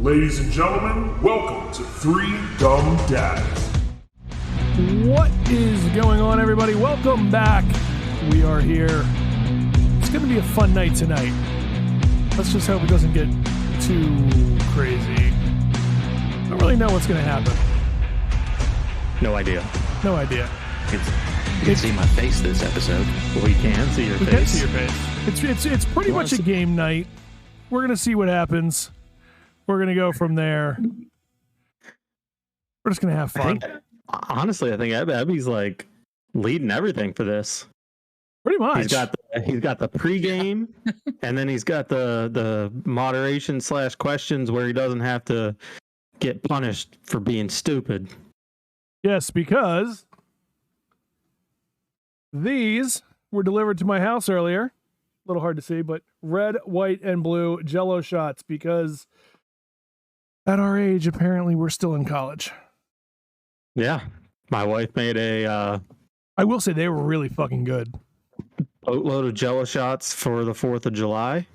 Ladies and gentlemen, welcome to Three Dumb Dads. What is going on, everybody? Welcome back. We are here. It's going to be a fun night tonight. Let's just hope it doesn't get too crazy. I don't really know what's going to happen. No idea. No idea. You can see my face this episode. We can see your We face. can see your face. It's pretty much a game night. We're going to see what happens. We're going to go from there. We're just going to have fun. Honestly, I think Ebby's like leading everything for this. Pretty much. He's got the pregame, and then he's got the moderation / questions where he doesn't have to get punished for being stupid. Yes, because these were delivered to my house earlier. A little hard to see, but red, white, and blue Jell-O shots, because at our age, apparently, we're still in college. Yeah. My wife made a I will say they were really fucking good. boatload of Jell-O shots for the 4th of July.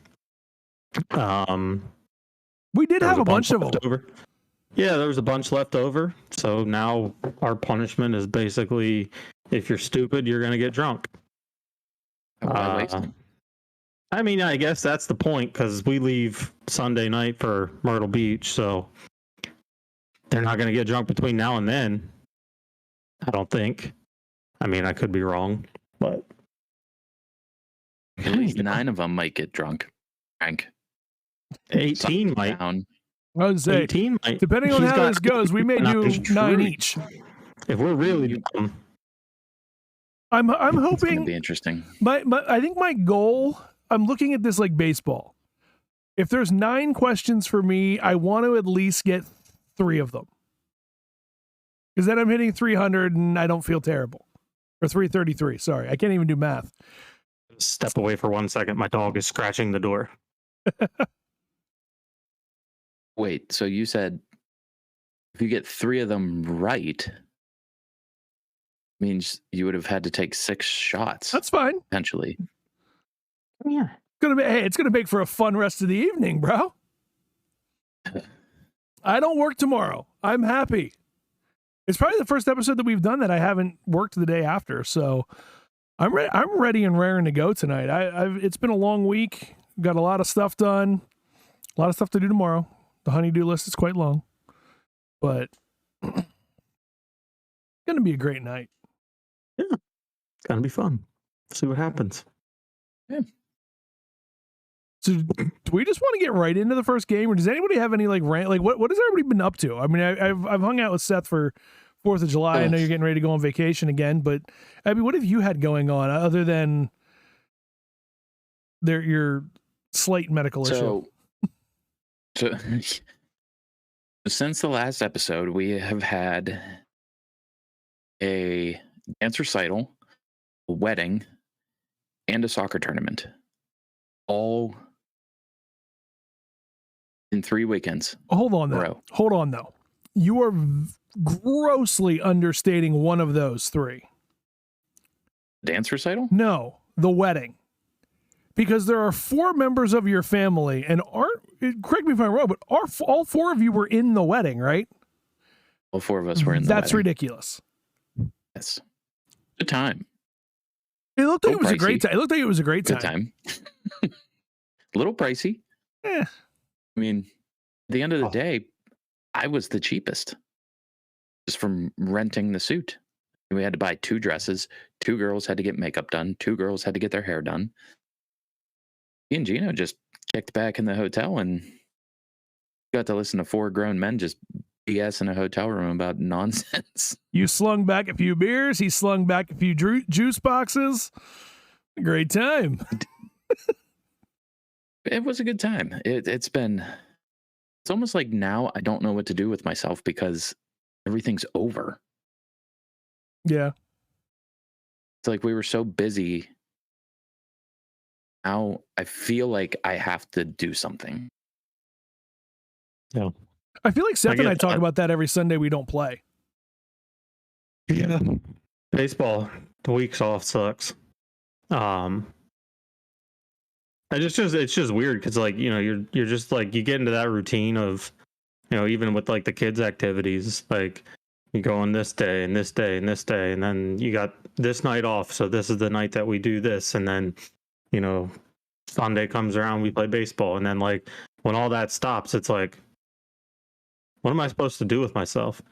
We did There have was a bunch of them. left over. Yeah, there was a bunch left over. So now our punishment is basically, if you're stupid, you're going to get drunk. Why waste them? I mean, I guess that's the point, because we leave Sunday night for Myrtle Beach, so they're not going to get drunk between now and then. I don't think. I mean, I could be wrong, but At least 9 of them might get drunk. Frank. 18 might. Down. I would say, 18 might. depending on He's how got- this goes, we may do That's 9 true. each. If we're really dumb, I'm It's going to hoping. be interesting. I think my goal. I'm looking at this like baseball. If there's 9 questions for me, I want to at least get 3 of them, because then I'm hitting 300 and I don't feel terrible. Or 333. Sorry, I can't even do math. step away for 1 second. My dog is scratching the door. Wait, so you said if you get 3 of them right, means you would have had to take 6 shots, That's fine. potentially. Yeah. It's gonna make for a fun rest of the evening, bro. I don't work tomorrow. I'm happy. It's probably the first episode that we've done that I haven't worked the day after, so I'm ready and raring to go tonight. It's been a long week. Got a lot of stuff done. A lot of stuff to do tomorrow. The honey-do list is quite long, but it's gonna be a great night. It's going to be fun. See what happens. So do we just want to get right into the first game, or does anybody have any like rant? Like what has everybody been up to? I mean, I've hung out with Seth for 4th of July. I know you're getting ready to go on vacation again, but Abby, what have you had going on other than your slight medical issue? So since the last episode, we have had a dance recital, a wedding, and a soccer tournament, all in 3 weekends. Hold on Bro. though. You are grossly understating one of those 3. Dance recital? No, the wedding. Because there are 4 members of your family, and correct me if I'm wrong, but all 4 of you were in the wedding, right? All 4 of us were in the That's wedding. ridiculous. Yes. Good time. It looked like it was a Pricey. great time. It looked like it was a great Good time. time. A little pricey. Eh. I mean, at the end of the day, I was the cheapest just from renting the suit. We had to buy 2 dresses. 2 girls had to get makeup done. 2 girls had to get their hair done. Me and Gino just kicked back in the hotel and got to listen to 4 grown men just BS in a hotel room about nonsense. You slung back a few beers. He slung back a few juice boxes. Great time. It was a good time. It's almost like now I don't know what to do with myself because everything's over. Yeah. It's like we were so busy. Now I feel like I have to do something. Yeah. I feel like Seth and I get talk that. about that every Sunday we don't play. Yeah. Baseball, the week's off sucks. It's just weird because, like, you know, you're just like, you get into that routine of even with like the kids' activities, like you go on this day and this day and this day, and then you got this night off. So this is the night that we do this. And then, Sunday comes around, we play baseball. And then like when all that stops, it's like, what am I supposed to do with myself?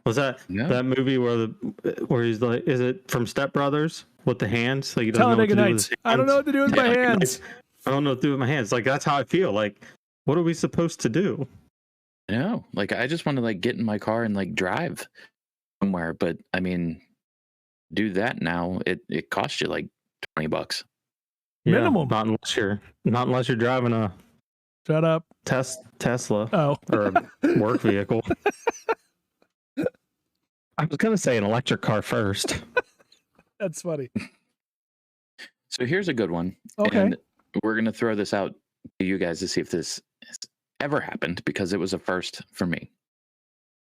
Was that that movie where he's like, is it from Step Brothers with the hands? Like he doesn't know what to do with his hands. I don't know what to do with my hands. I don't know what to do with my hands. Like that's how I feel. Like, what are we supposed to do? I know. Like I just want to like get in my car and like drive somewhere. But I mean, do that now. It costs you like $20. Minimum. Not unless you're driving a Shut up. Tesla. Oh. Or a work vehicle. I was gonna say an electric car first. That's funny. So here's a good one. Okay. And we're gonna throw this out to you guys to see if this has ever happened, because it was a first for me.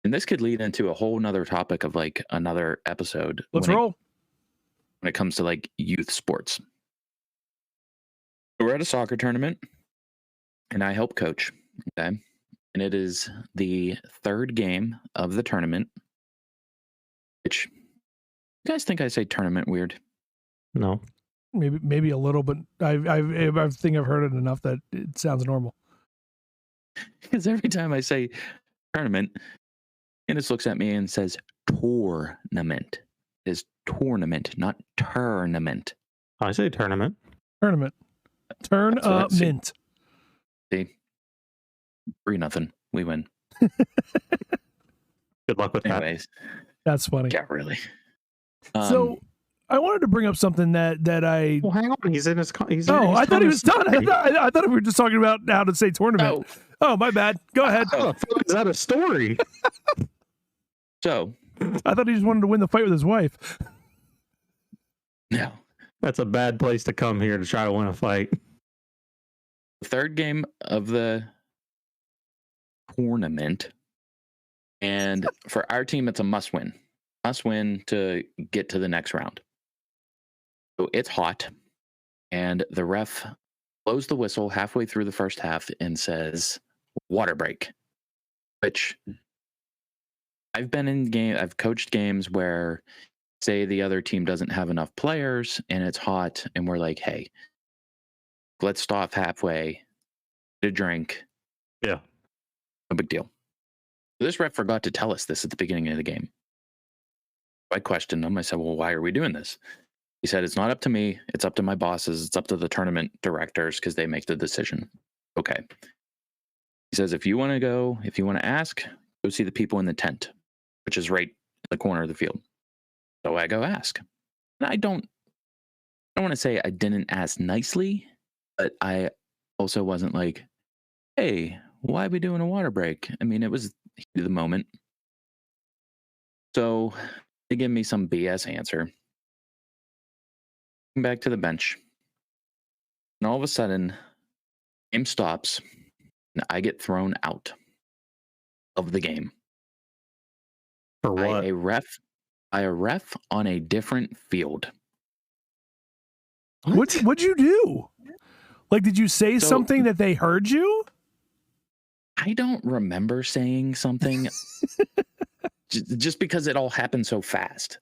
And this could lead into a whole nother topic of like another episode. Let's roll. When it comes to like youth sports. We're at a soccer tournament and I help coach. Okay. And it is the third game of the tournament. Which, you guys think I say tournament weird? No. Maybe a little, but I think I've heard it enough that it sounds normal. Because every time I say tournament, Candace looks at me and says tournament. It is tournament, not tournament. I say tournament. Tournament. Mint. See? 3-0. We win. Good luck with that. Anyways. That's funny. Yeah, really. So I wanted to bring up something that I. Well, hang on. He's in his. I thought he was done. I thought we were just talking about how to say tournament. Oh, my bad. Go ahead. Oh, is that a story? So I thought he just wanted to win the fight with his wife. No. That's a bad place to come here to try to win a fight. The third game of the tournament. And for our team, it's a must win. Must win to get to the next round. So it's hot. And the ref blows the whistle halfway through the first half and says, water break. Which I've coached games where, say, the other team doesn't have enough players and it's hot, and we're like, hey, let's stop halfway, get a drink. Yeah. No big deal. This ref forgot to tell us this at the beginning of the game. I questioned him. I said, well, why are we doing this? He said, it's not up to me. It's up to my bosses. It's up to the tournament directors because they make the decision. Okay. He says, if you want to ask, go see the people in the tent, which is right in the corner of the field. So I go ask. And I don't want to say I didn't ask nicely, but I also wasn't like, hey, why are we doing a water break? I mean, it was the moment. So they give me some BS answer. Come back to the bench. And all of a sudden, game stops and I get thrown out of the game. For what? By a ref on a different field. What'd you do? Like, did you say something that they heard you? I don't remember saying something just because it all happened so fast,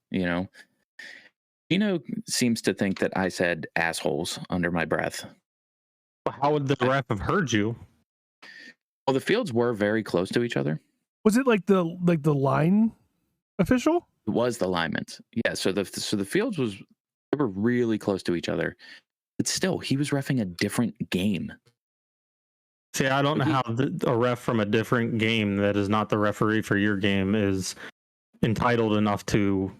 seems to think that I said assholes under my breath. How would the ref have heard you? Well, the fields were very close to each other. Was it like the line official? It was the linemen. Yeah, so the fields they were really close to each other. But still, he was reffing a different game. See, I don't know how a ref from a different game that is not the referee for your game is entitled enough to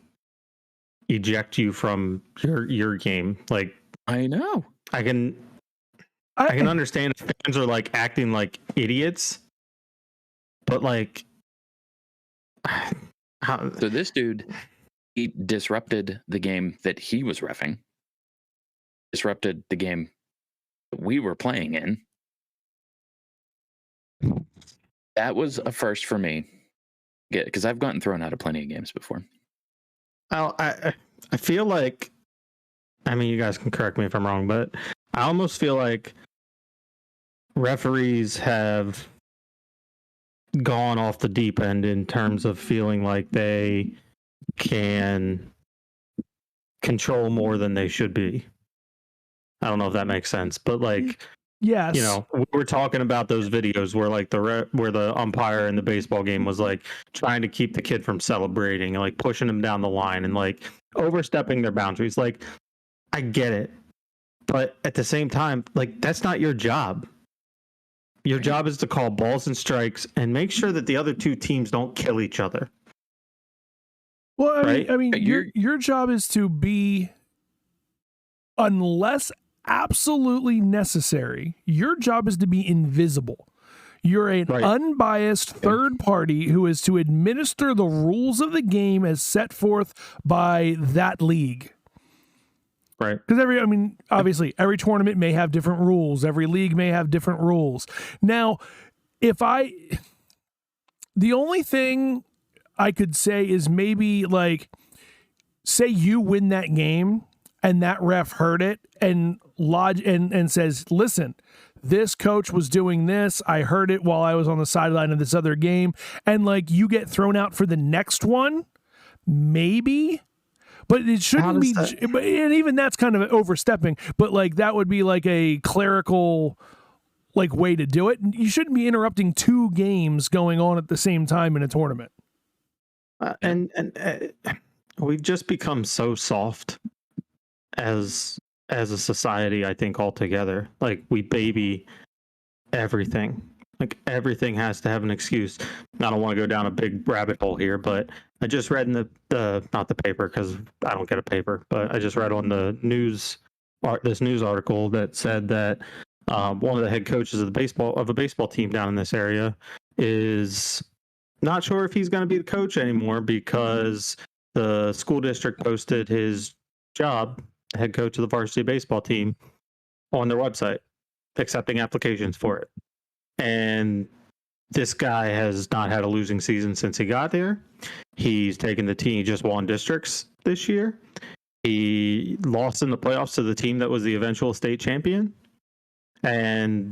eject you from your game. Like, I know. I can understand if fans are like acting like idiots, but like, so this dude, he disrupted the game that he was reffing, disrupted the game that we were playing in. That was a first for me, because I've gotten thrown out of plenty of games before. I feel like, I mean, you guys can correct me if I'm wrong, but I almost feel like referees have gone off the deep end in terms of feeling like they can control more than they should be. I don't know if that makes sense, but like, yes, you know, we're talking about those videos where like where the umpire in the baseball game was like trying to keep the kid from celebrating and like pushing him down the line and like overstepping their boundaries. Like, I get it, but at the same time, like, that's not your job. Your job is to call balls and strikes and make sure that the other two teams don't kill each other. Well, Right? I mean, your job is to be, unless absolutely necessary, your job is to be invisible. You're an unbiased third party who is to administer the rules of the game as set forth by that league. Right. Because obviously, every tournament may have different rules. Every league may have different rules. Now, the only thing I could say is maybe like, say you win that game and that ref heard it and says, listen, this coach was doing this. I heard it while I was on the sideline of this other game. And like, you get thrown out for the next one, maybe. But it shouldn't be, and even that's kind of overstepping, but like that would be like a clerical like way to do it. You shouldn't be interrupting two games going on at the same time in a tournament. And we've just become so soft as a society, I think, altogether. Like, we baby everything. Like, everything has to have an excuse. I don't want to go down a big rabbit hole here, but I just read in the not the paper, because I don't get a paper, but I just read on the this news article that said that one of the head coaches of a baseball team down in this area is not sure if he's going to be the coach anymore, because the school district posted his job, head coach of the varsity baseball team, on their website, accepting applications for it. And this guy has not had a losing season since he got there. He's taken the team, he just won districts this year. He lost in the playoffs to the team that was the eventual state champion. And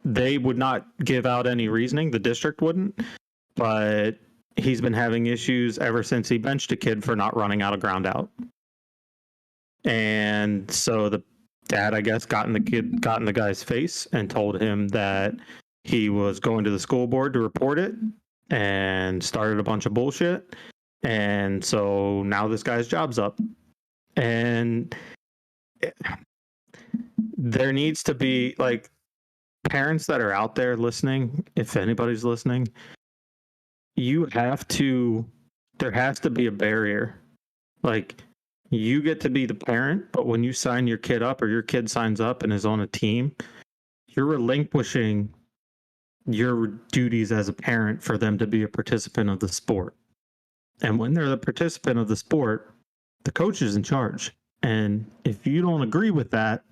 they would not give out any reasoning, the district wouldn't. But he's been having issues ever since he benched a kid for not running out of ground out. And so the dad, I guess, got in the guy's face and told him that he was going to the school board to report it, and started a bunch of bullshit. And so now this guy's job's up. And there needs to be, like, parents that are out there listening, if anybody's listening, there has to be a barrier. Like, you get to be the parent, but when you sign your kid up, or your kid signs up and is on a team, you're relinquishing your duties as a parent for them to be a participant of the sport. And when they're the participant of the sport, the coach is in charge. And if you don't agree with that,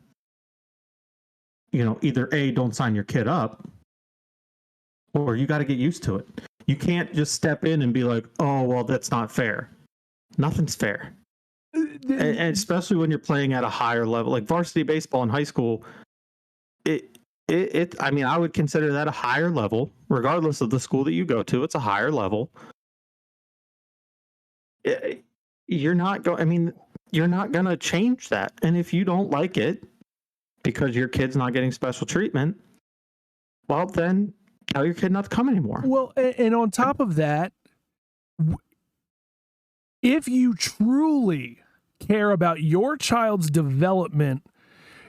either A, don't sign your kid up, or you got to get used to it. You can't just step in and be like, oh, well, that's not fair. Nothing's fair. And especially when you're playing at a higher level, like varsity baseball in high school, I would consider that a higher level, regardless of the school that you go to. It's a higher level. You're not going to change that. And if you don't like it because your kid's not getting special treatment, well, then tell your kid not to come anymore. Well, and on top of that, if you truly care about your child's development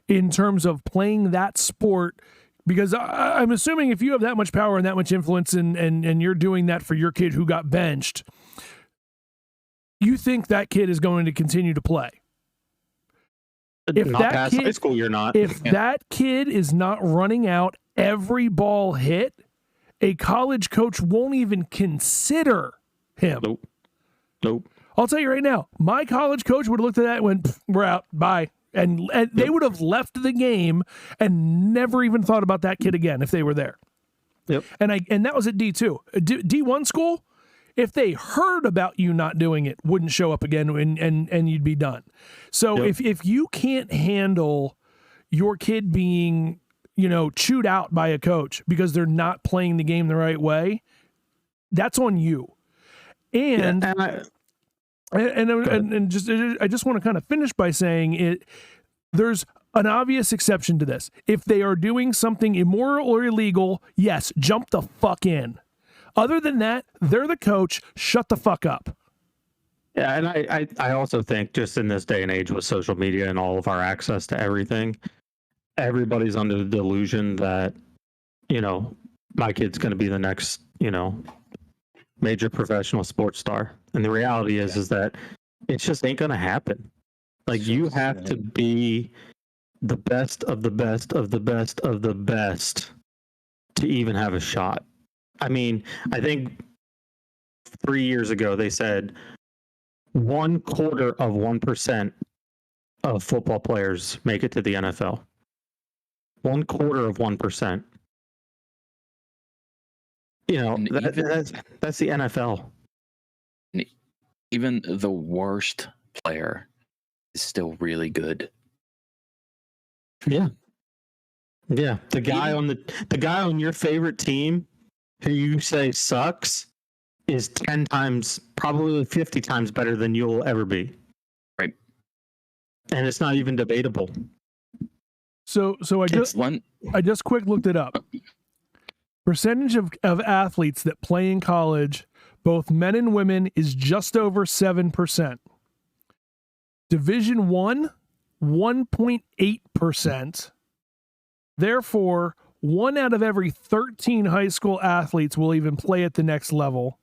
in terms of playing that sport, because I'm assuming if you have that much power and that much influence and you're doing that for your kid who got benched, you think that kid is going to continue to play. If not past high school, you're not. If that kid is not running out every ball hit, a college coach won't even consider him. Nope. I'll tell you right now, my college coach would have looked at that and went, we're out, bye. And they would have left the game and never even thought about that kid again if they were there. Yep. And that was at D2. D1 school, if they heard about you not doing it, wouldn't show up again and you'd be done. So if you can't handle your kid being chewed out by a coach because they're not playing the game the right way, that's on you. And I just want to kind of finish by saying there's an obvious exception to this. If they are doing something immoral or illegal, yes, jump the fuck in. Other than that, they're the coach. Shut the fuck up. Yeah, and I also think just in this day and age with social media and all of our access to everything, everybody's under the delusion that, my kid's going to be the next, major professional sports star. And the reality is that it just ain't going to happen. Like, you have to be the best of the best of the best of the best to even have a shot. I mean, I think 3 years ago they said 1/4% of football players make it to the NFL. 1/4%. That's the NFL. Even the worst player is still really good. Yeah. Yeah. The guy on your favorite team who you say sucks is 10 times, probably 50 times better than you'll ever be. Right. And it's not even debatable. So I just quick looked it up. Percentage of athletes that play in college, both men and women, is just over 7%. Division I, 1.8%. Therefore, 1 out of every 13 high school athletes will even play at the next level,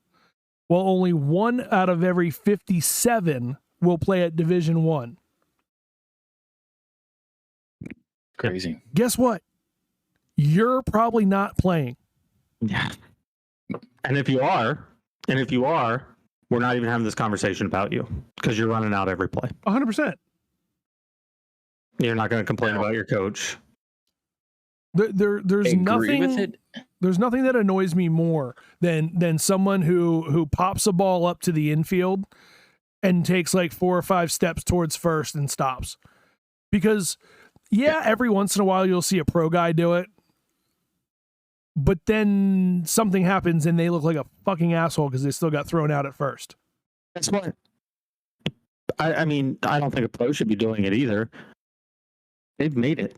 while only 1 out of every 57 will play at Division I. Crazy. Guess what? You're probably not playing. Yeah. And if you are, we're not even having this conversation about you because you're running out every play. 100%. You're not going to complain about your coach. There's nothing with it. There's nothing that annoys me more than someone who pops a ball up to the infield and takes like 4 or 5 steps towards first and stops. Because every once in a while you'll see a pro guy do it, but then something happens and they look like a fucking asshole because they still got thrown out at first. That's what I mean, I don't think a pro should be doing it either. They've made it.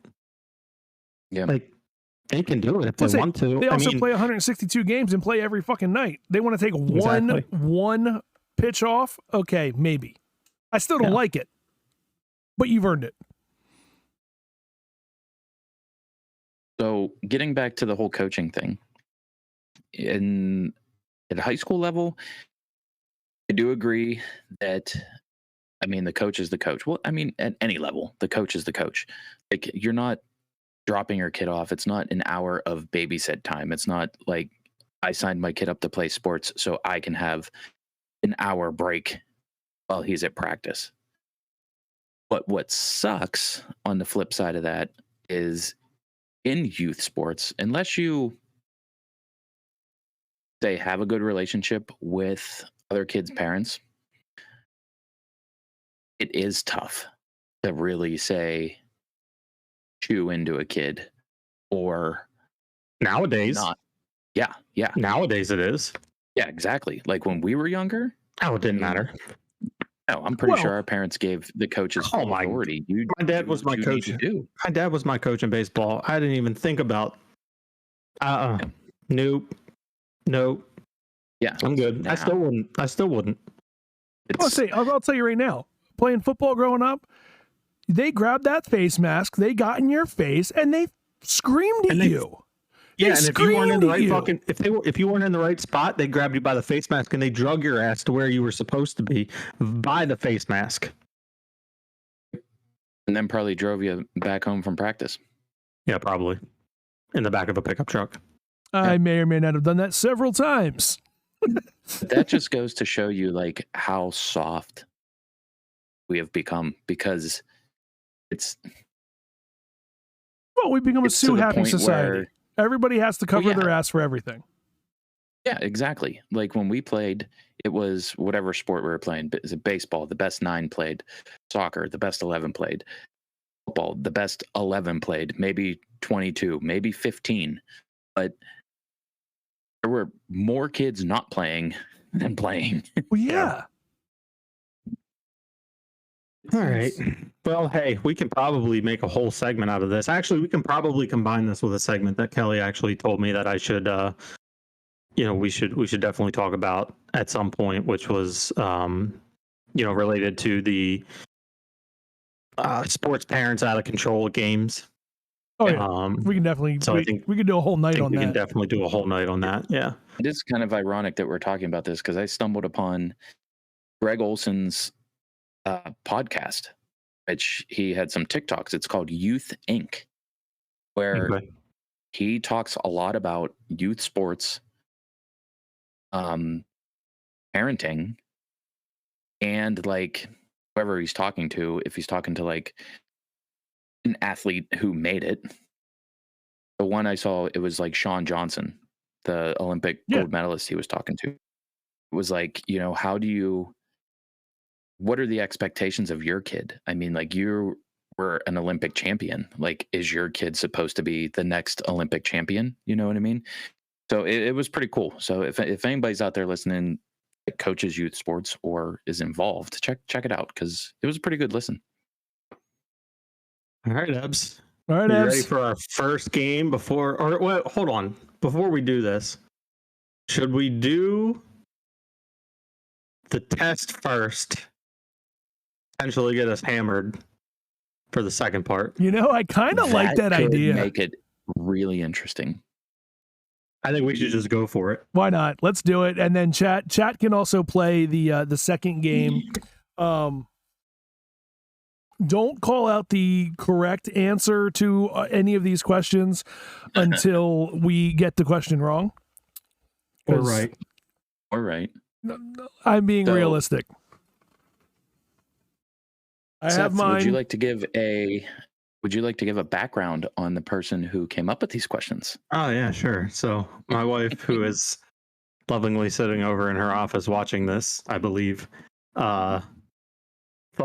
Yeah. Like, they can do it if they want to. They also play 162 games and play every fucking night. They want to take one pitch off? Okay, maybe. I still don't like it, but you've earned it. So getting back to the whole coaching thing, at high school level, I do agree that, the coach is the coach. Well, at any level, the coach is the coach. Like, you're not dropping your kid off. It's not an hour of babysit time. It's not like I signed my kid up to play sports so I can have an hour break while he's at practice. But what sucks on the flip side of that is in youth sports, unless you have a good relationship with other kids' parents, it is tough to really chew into a kid or nowadays. Not. Yeah. Nowadays it is. Yeah, exactly. Like when we were younger. Oh, it didn't matter. No, I'm pretty sure our parents gave the coaches authority. My dad was my coach. My dad was my coach in baseball. I didn't even think about. Nope. Yeah, I'm good. Now, I still wouldn't. I'll tell you right now. Playing football growing up, they grabbed that face mask, they got in your face, and they screamed at you. Yeah, and if you weren't in the right if you weren't in the right spot, they grabbed you by the face mask and they drug your ass to where you were supposed to be by the face mask. And then probably drove you back home from practice. Yeah, probably. In the back of a pickup truck. I may or may not have done that several times. That just goes to show you like how soft we have become, because we've become a sue happy society. Everybody has to cover their ass for everything. Yeah, exactly. Like when we played, it was whatever sport we were playing. Is it baseball? The best 9 played. Soccer, the best 11 played. Football, the best 11 played. Maybe 22, maybe 15, but there were more kids not playing than playing. Well, yeah. All right. Well, hey, we can probably make a whole segment out of this. Actually, we can probably combine this with a segment that Kelly actually told me that I should, we should definitely talk about at some point, which was, related to the sports parents out of control games. Oh yeah. We can definitely. So I think we could do a whole night on we that. can definitely do a whole night on that. Yeah. It is kind of ironic that we're talking about this because I stumbled upon Greg Olson's podcast, which he had some TikToks. It's called Youth Inc., where he talks a lot about youth sports, parenting, and like whoever he's talking to, if he's talking to like an athlete who made it. The one I saw, it was like Sean Johnson, the Olympic gold medalist he was talking to. It was like, what are the expectations of your kid? I mean, like, you were an Olympic champion. Like, is your kid supposed to be the next Olympic champion? You know what I mean? So it was pretty cool. So if anybody's out there listening that coaches youth sports or is involved, check it out because it was a pretty good listen. All right, Ebbs. All right, you Ebbs. ready for our first game hold on. Before we do this, should we do the test first? Potentially get us hammered for the second part. I kind of like that idea. Make it really interesting. I think we should just go for it. Why not? Let's do it. And then chat can also play the second game. Don't call out the correct answer to any of these questions until we get the question wrong. Or right. I'm being realistic. I have mine. Would you like to give a background on the person who came up with these questions? Oh yeah, sure. So my wife, who is lovingly sitting over in her office watching this, I believe, thought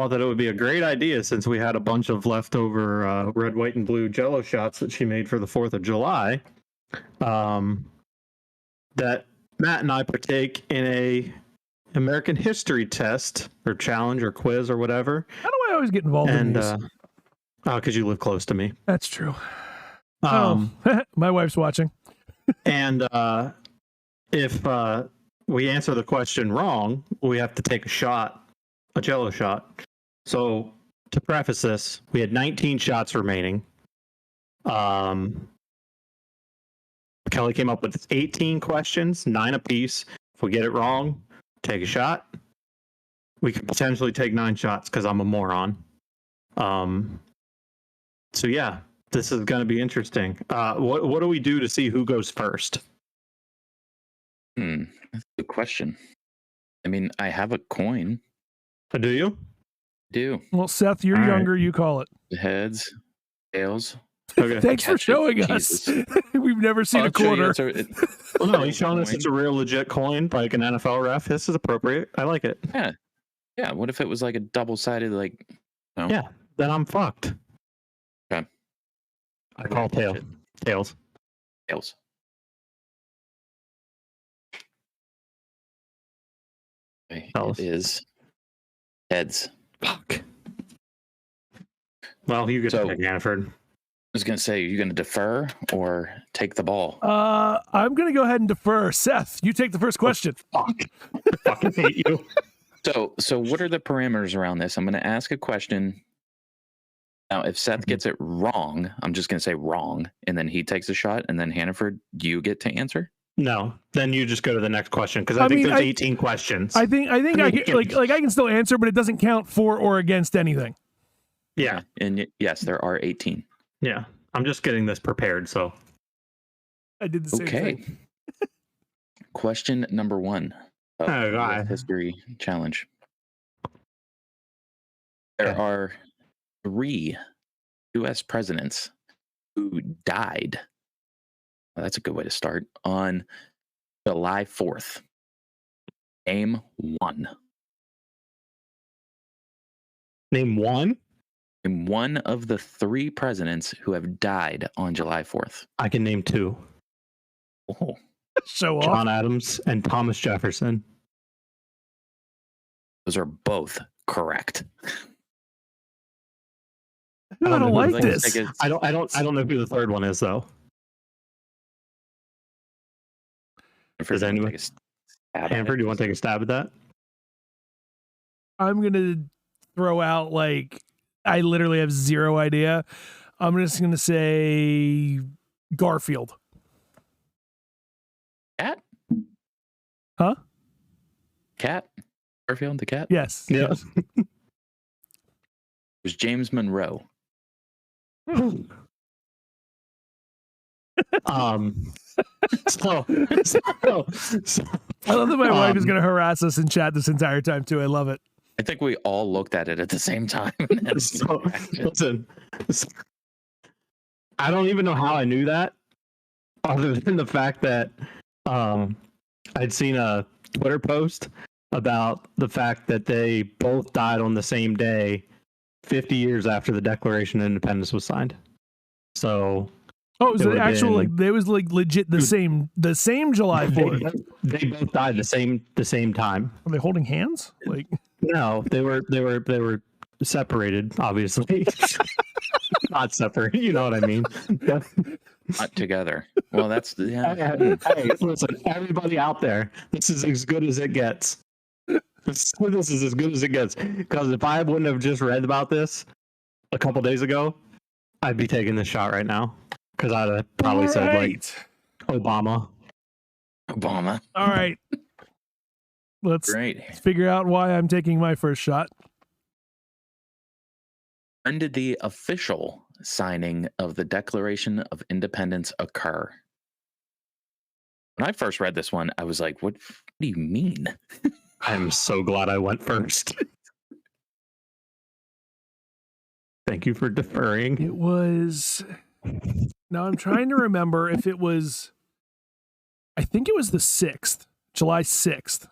that it would be a great idea since we had a bunch of leftover red, white, and blue Jell-O shots that she made for the 4th of July, that Matt and I partake in a American history test or challenge or quiz or whatever. How do I always get involved in these? Because you live close to me. That's true. My wife's watching. And if we answer the question wrong, we have to take a Jell-O shot. So to preface this, we had 19 shots remaining. Kelly came up with 18 questions, 9 apiece. If we get it wrong, take a shot. We could potentially take 9 shots because I'm a moron. So yeah, this is going to be interesting. What do we do to see who goes first? That's a good question. I mean, I have a coin. Do you? Do. Well, Seth, you're All younger. You call it. Heads, tails. Okay. Thanks for showing us. We've never seen a quarter. Well, no, he's showing us it's a real legit coin, like an NFL ref. This is appropriate. I like it. Yeah. What if it was like a double-sided, like? No? Yeah. Then I'm fucked. Okay. I call tails. Tails. Okay. It is heads. Fuck. Well, you get to pick, Hannaford. I was going to say, are you going to defer or take the ball? I'm going to go ahead and defer. Seth, you take the first question. Fuck. I fucking hate you. So what are the parameters around this? I'm going to ask a question. Now, if Seth gets it wrong, I'm just going to say wrong, and then he takes a shot, and then Hannaford, you get to answer? No, then you just go to the next question because I think there's 18 questions. I think I can, like I can still answer, but it doesn't count for or against anything. Yeah. And yes, there are 18. Yeah. I'm just getting this prepared, so. I did the same thing. Question number 1 of the history challenge. There are 3 U.S. presidents who died. Well, that's a good way to start. On July 4th. Name 1. Name 1? And one of the 3 presidents who have died on July 4th. I can name 2. Oh, Show off. John Adams and Thomas Jefferson. those are both correct. I don't know like who this. I don't know who the third one is though. Does anyone? Hanford, do you want to take a stab at that? I'm gonna throw out like I literally have zero idea. I'm just gonna say Garfield. Cat? Huh? Cat? Garfield the cat? Yes. Yeah. Yes. It was James Monroe. So, I love that my wife is gonna harass us in chat this entire time too. I love it. I think we all looked at it at the same time. so listen, I don't even know how I knew that, other than the fact that I'd seen a Twitter post about the fact that they both died on the same day, 50 years after the Declaration of Independence was signed. So, Oh, it was It the would've actual been- like they was like legit the same July 4th. they both died the same time. Are they holding hands? Like No, they were separated, obviously. Not separated, you know what I mean. Not together. Well, that's yeah. Hey, listen, everybody out there, this is as good as it gets. This is as good as it gets. Because if I wouldn't have just read about this a couple days ago, I'd be taking this shot right now. Because I'd have probably said like Obama. Obama. all right. Let's Great. figure out why I'm taking my first shot. When did the official signing of the Declaration of Independence occur? When I first read this one, I was like, what do you mean? I'm so glad I went first. Thank you for deferring. It was. Now I'm trying to remember if it was. I think it was the 6th, July 6th.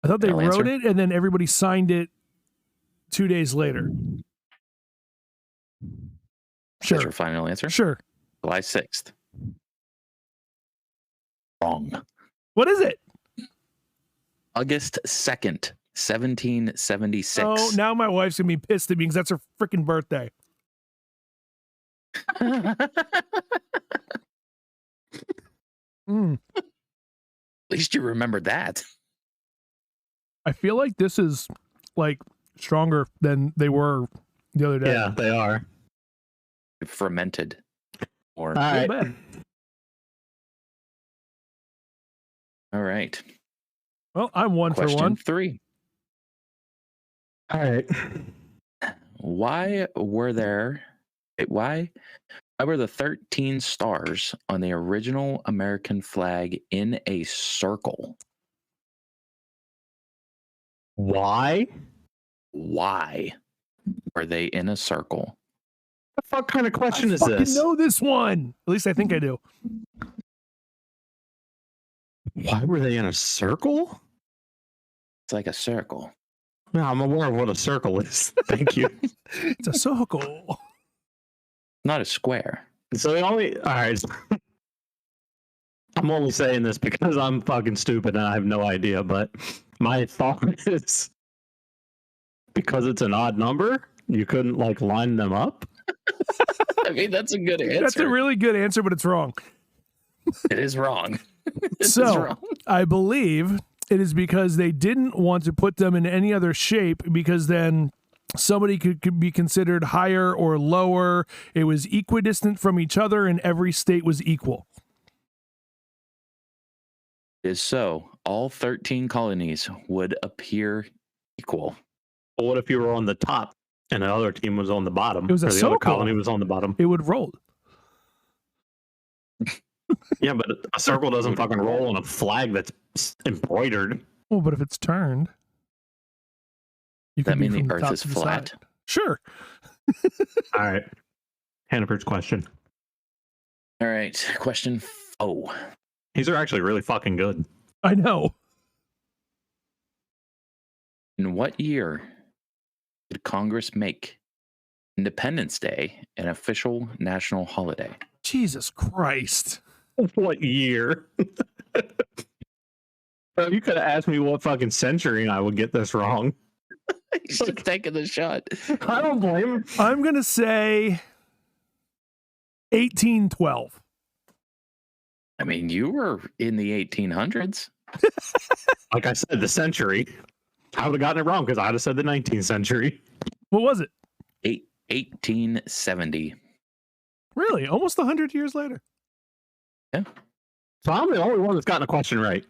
I thought they Final wrote answer? it and then everybody signed it 2 days later. Is that your Sure. final answer? Sure. July 6th. Wrong. What is it? August 2nd, 1776. Oh, now my wife's going to be pissed at me because that's her freaking birthday. Mm. At least you remembered that. I feel like this is like stronger than they were the other day. Yeah, they are. Fermented. Or All right. bad. all right. Well, I'm one for Question one. 3. All right. Why were the 13 stars on the original American flag in a circle? Why? Why were they in a circle? What the fuck kind of question I is fucking this? know this one. At least I think I do. Why were they in a circle? It's like a circle. No, I'm aware of what a circle is. Thank you. It's a circle. Not a square. So all right. I'm only saying this because I'm fucking stupid and I have no idea, but my thought is because it's an odd number, you couldn't like line them up. I mean, that's a good answer. That's a really good answer, but it's wrong. It is wrong. It is So, wrong. I believe it is because they didn't want to put them in any other shape because then somebody could be considered higher or lower. It was equidistant from each other and every state was equal. It is so. All 13 colonies would appear equal. But what if you were on the top and the other team was on the bottom? It was a or the circle. other colony was on the bottom. It would roll. Yeah, but a circle doesn't fucking roll on a flag that's embroidered. Well, but if it's turned, you Does that could be mean from the Earth top is to the flat? side. Sure. All right. Hannaford's question. All right. Question 4. These are actually really fucking good. I know. In what year did did Congress make Independence Day an official national holiday? Jesus Christ. What year? Bro, you could have asked me what fucking century and I would get this wrong. He's just taking the shot. I don't blame him. I'm going to say 1812. I mean, you were in the 1800s. Like I said, the century. I would have gotten it wrong because I'd have said the 19th century. What was it? 1870. Really? Almost 100 years later. Yeah. So I'm the only one that's gotten a question right.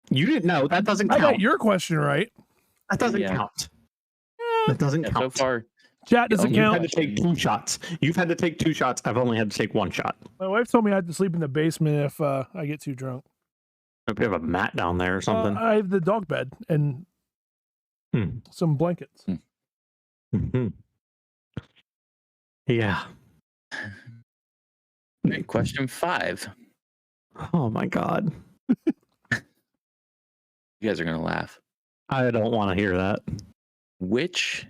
You didn't know. That doesn't I count. got your question right. That doesn't Yeah. count. That doesn't Yeah, count. so far, Chat doesn't You've count. had to take 2 shots. You've had to take 2 shots. I've only had to take 1 shot. My wife told me I had to sleep in the basement if I get too drunk. Hope you have a mat down there or something. I have the dog bed and some blankets. Mm-hmm. Yeah. right, question 5. Oh my God. You guys are going to laugh. I don't want to hear that. Which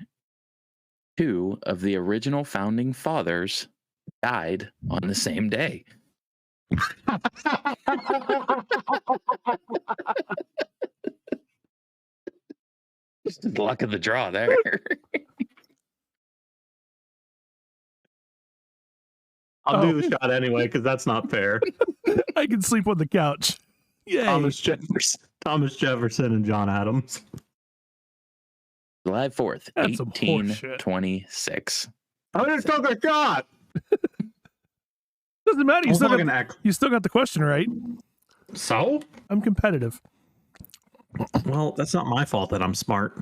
2 of the original founding fathers died on the same day? Just the luck of the draw there. I'll do the shot anyway because that's not fair. I can sleep on the couch. Yay. Thomas Jefferson and John Adams. July 4th, That's some horseshit. 1826. I just took a shot. Doesn't matter. You still got the question right. So? I'm competitive. Well, that's not my fault that I'm smart.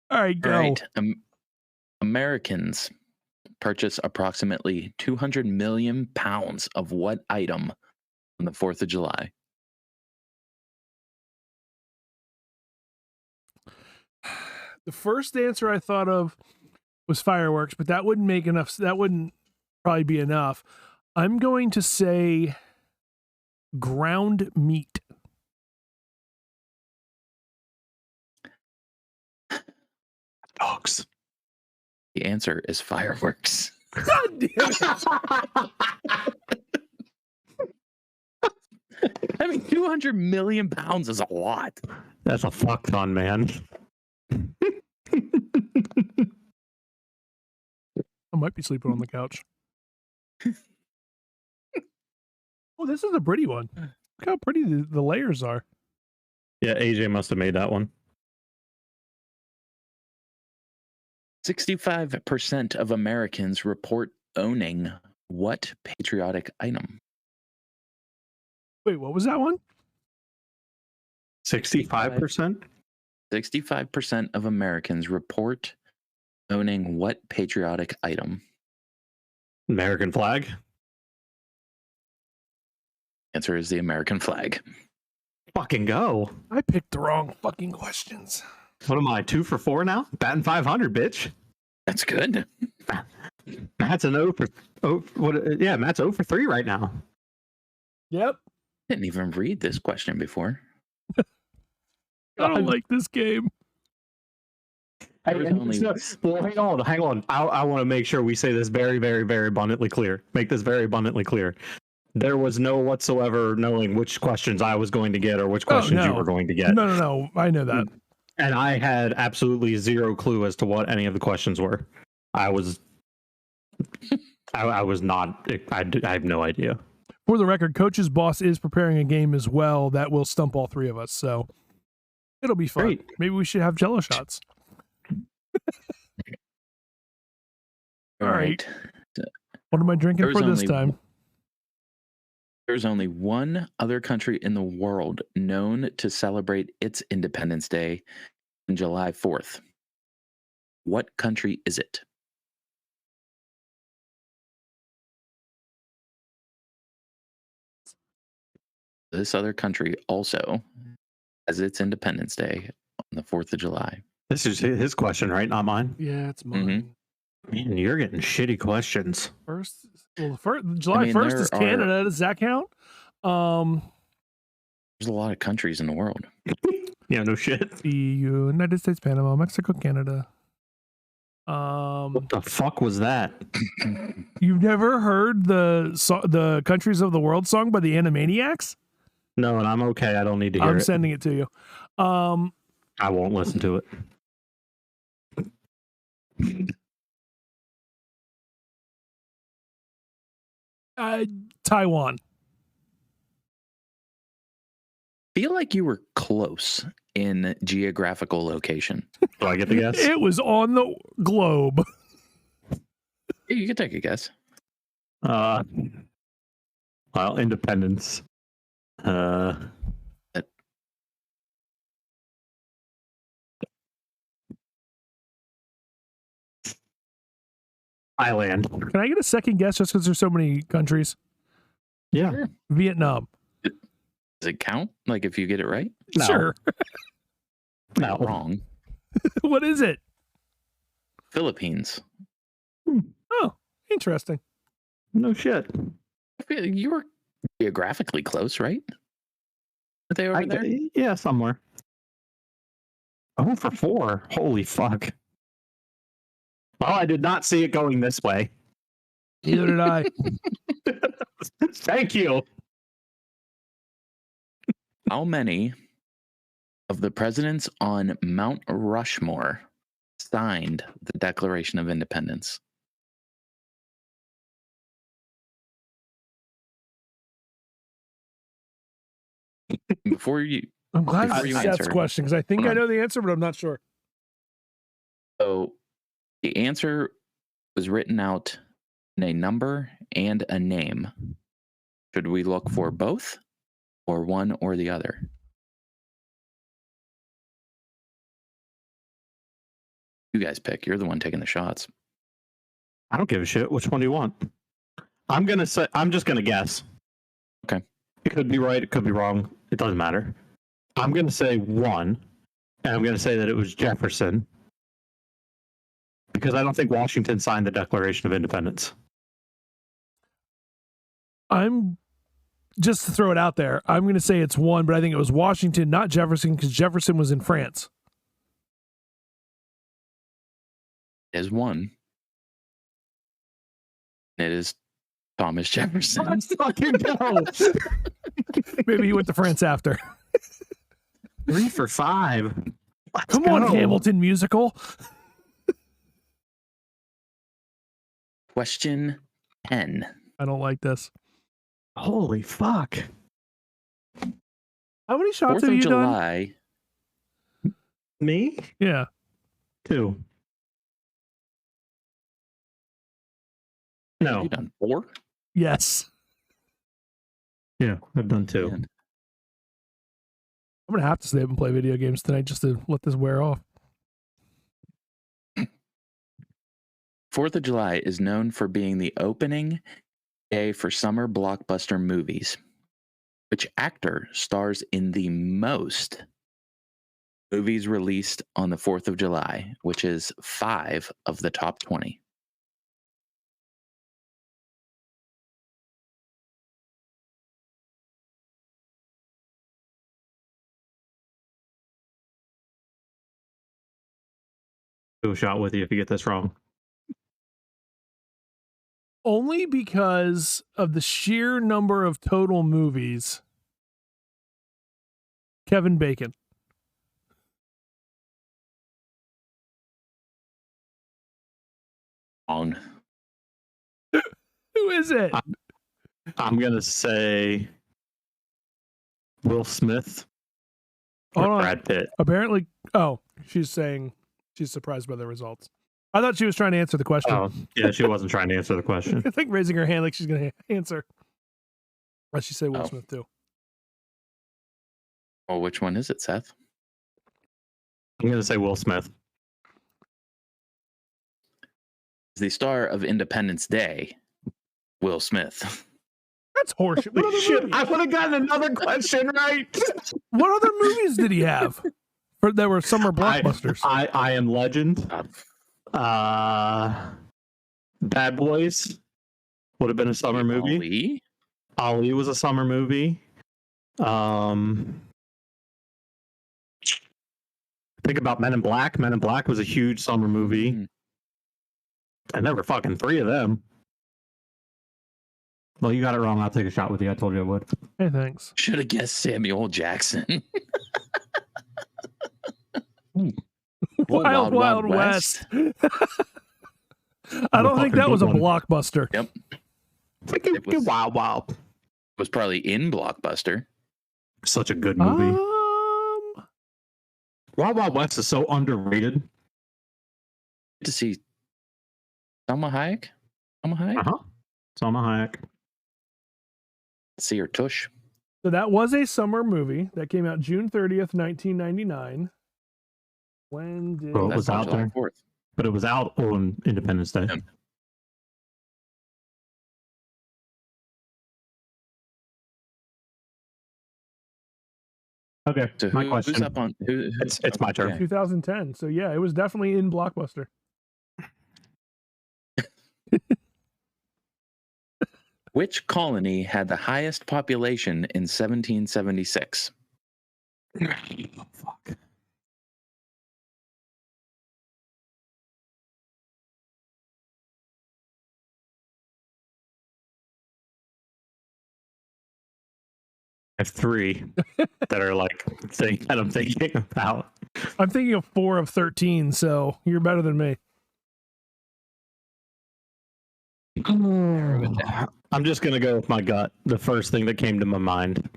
All right, go. All right. Americans purchase approximately 200 million pounds of what item on the 4th of July? The first answer I thought of was fireworks, but that wouldn't make enough. That wouldn't probably be enough. I'm going to say ground meat. Dogs. The answer is fireworks. God damn it. I mean, 200 million pounds is a lot. That's a fuck ton, man. I might be sleeping on the couch. Oh, this is a pretty one. Look how pretty the layers are. Yeah, AJ must have made that one. 65% of Americans report owning what patriotic item? Wait, what was that one? 65%? 65% of Americans report owning what patriotic item? American flag? Answer is the American flag. Fucking go. I picked the wrong fucking questions. What am I, 2 for 4 now? Batting 500, bitch. That's good. Matt's an 0 for... Matt's 0 for 3 right now. Yep. Didn't even read this question before. I don't like this game. There was only- Well, hang on. I want to make sure we say this very, very, very abundantly clear. Make this very abundantly clear. There was no whatsoever knowing which questions I was going to get or which questions you were going to get. No. I know that. And I had absolutely zero clue as to what any of the questions were. I was not. I have no idea. For the record, Coach's boss is preparing a game as well that will stump all 3 of us. So it'll be fun. Great. Maybe we should have Jell-O shots. All right. What am I drinking There's for this only- time? There's only one other country in the world known to celebrate its Independence Day on July 4th. What country is it? This other country also has its Independence Day on the 4th of July. This is his question, right? Not mine. Yeah, it's mine. Man, you're getting shitty questions. July 1st is there Canada. Does that count? There's a lot of countries in the world. Yeah, no shit. The United States, Panama, Mexico, Canada. What the fuck was that? You've never heard the Countries of the World song by the Animaniacs? No, and I'm okay. I don't need to hear I'm it. sending it to you. I won't listen to it. Taiwan. Feel like you were close in geographical location. Do I get the guess? It was on the globe. You can take a guess. Well, independence. Thailand. Can I get a second guess just because there's so many countries? Yeah. Sure. Vietnam. Does it count? Like if you get it right? No. Sure. No. Wrong. What is it? Philippines. Oh, interesting. No shit. You were geographically close, right? Are they over there? Yeah, somewhere. Oh, for 4. Holy fuck. Well, I did not see it going this way. Neither did I. Thank you. How many of the presidents on Mount Rushmore signed the Declaration of Independence? Before you, I'm glad Before it's you Seth's answer, question because I think hold I on. know the answer, but I'm not sure. so the answer was written out in a number and a name. Should we look for both or one or the other? You guys pick. You're the one taking the shots. I don't give a shit. Which one do you want? I'm just gonna guess. Okay. It could be right, it could be wrong. It doesn't matter. I'm gonna say 1, and I'm gonna say that it was Jefferson. Because I don't think Washington signed the Declaration of Independence. I'm just to throw it out there. I'm going to say it's 1, but I think it was Washington, not Jefferson, because Jefferson was in France. It is one. It is Thomas Jefferson. Let's fucking go. Maybe he went to France after. 3 for 5. Let's Come on, go. Hamilton musical. Question 10. I don't like this. Holy fuck. How many shots 4th have of you done? July. Me? Yeah. 2. Have No. you done 4? Yes. Yeah, I've done 2. Man. I'm going to have to stay up and play video games tonight just to let this wear off. 4th of July is known for being the opening day for summer blockbuster movies. Which actor stars in the most movies released on the 4th of July, which is 5 of the top 20? Do a shot with you if you get this wrong. Only because of the sheer number of total movies. Kevin Bacon. On. Who is it? I'm going to say Will Smith or Hold on. Brad Pitt. Apparently, she's saying she's surprised by the results. I thought she was trying to answer the question. Oh, yeah, she wasn't trying to answer the question. I think raising her hand like she's going to answer. Or she say Will Oh. Smith too. Well, which one is it, Seth? I'm going to say Will Smith. The star of Independence Day, Will Smith. That's horseshit. What other Shit, movies? I would have gotten another question right. What other movies did he have that were summer blockbusters? I Am Legend. Uh, Bad Boys would have been a summer movie. Ali? Ali was a summer movie. Think about Men in Black. Men in Black was a huge summer movie. Mm. And there were fucking 3 of them. Well, you got it wrong. I'll take a shot with you. I told you I would. Hey, thanks. Should have guessed Samuel Jackson. Wild West. I don't think that was a blockbuster. Yep. It was, wow. It was probably in Blockbuster. Such a good movie. Wild West is so underrated. To see Salma Hayek. Uh-huh. Salma Hayek. See her tush. So that was a summer movie that came out June 30th, 1999. When did Well, it was That's on out July there. 4th. But it was out on Independence Day. Yeah. Okay, So my who's question. up on? It's my turn. Okay. 2010? So yeah, it was definitely in Blockbuster. Which colony had the highest population in 1776? Oh, fuck. I have 3 that are like that I'm thinking about. I'm thinking of 4 of 13, so you're better than me. I'm just gonna go with my gut. The first thing that came to my mind,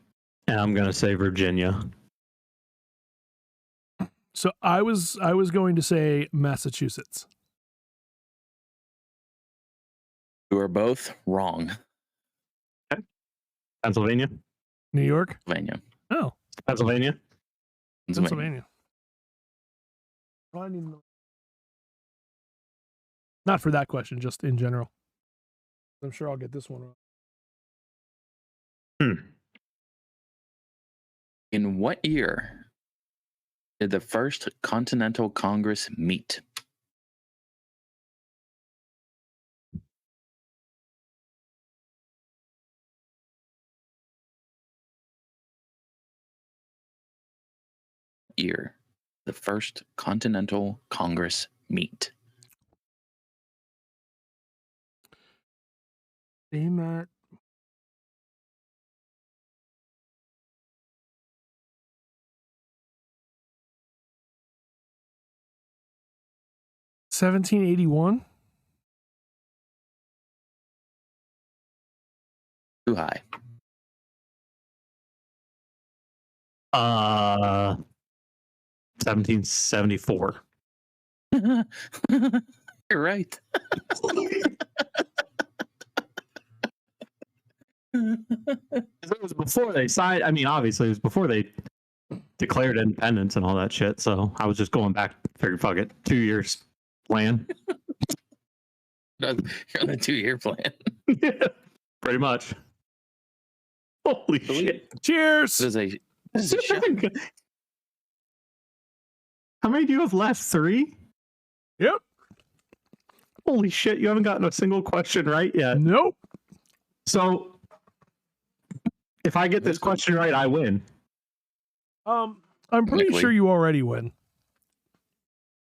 and I'm gonna say Virginia. So I was going to say Massachusetts. You are both wrong. Pennsylvania. New York? Pennsylvania. Oh, Pennsylvania. Pennsylvania. Well, I need to know. Not for that question, just in general. I'm sure I'll get this one wrong. In what year did the first Continental Congress meet? Year the first Continental Congress meet? They met. $1781. Too high. 1774. You're right. It was before they signed. I mean, obviously, it was before they declared independence and all that shit. So I was just going back. Figured, fuck it, 2 years plan. You're on a 2-year plan. Yeah, pretty much. Holy shit! Cheers. This is a shot. How many do you have left? 3? Yep. Holy shit! You haven't gotten a single question right yet. Nope. So, if I get this question right, I win. I'm pretty Technically. sure you already win.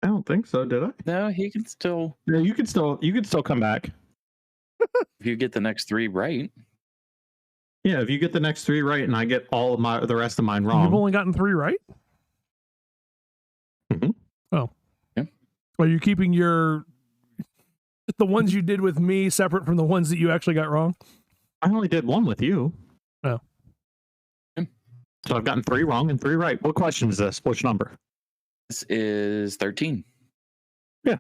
I don't think so. Did I? No, he can still. No, you can still come back. If you get the next 3 right, Yeah, if you get the next 3 right and I get all of the rest of mine wrong. You've only gotten 3 right? Mhm. Oh. Yeah. Are you keeping the ones you did with me separate from the ones that you actually got wrong? I only did 1 with you. Oh. So I've gotten 3 wrong and 3 right. What question is this? Which number? this is 13. So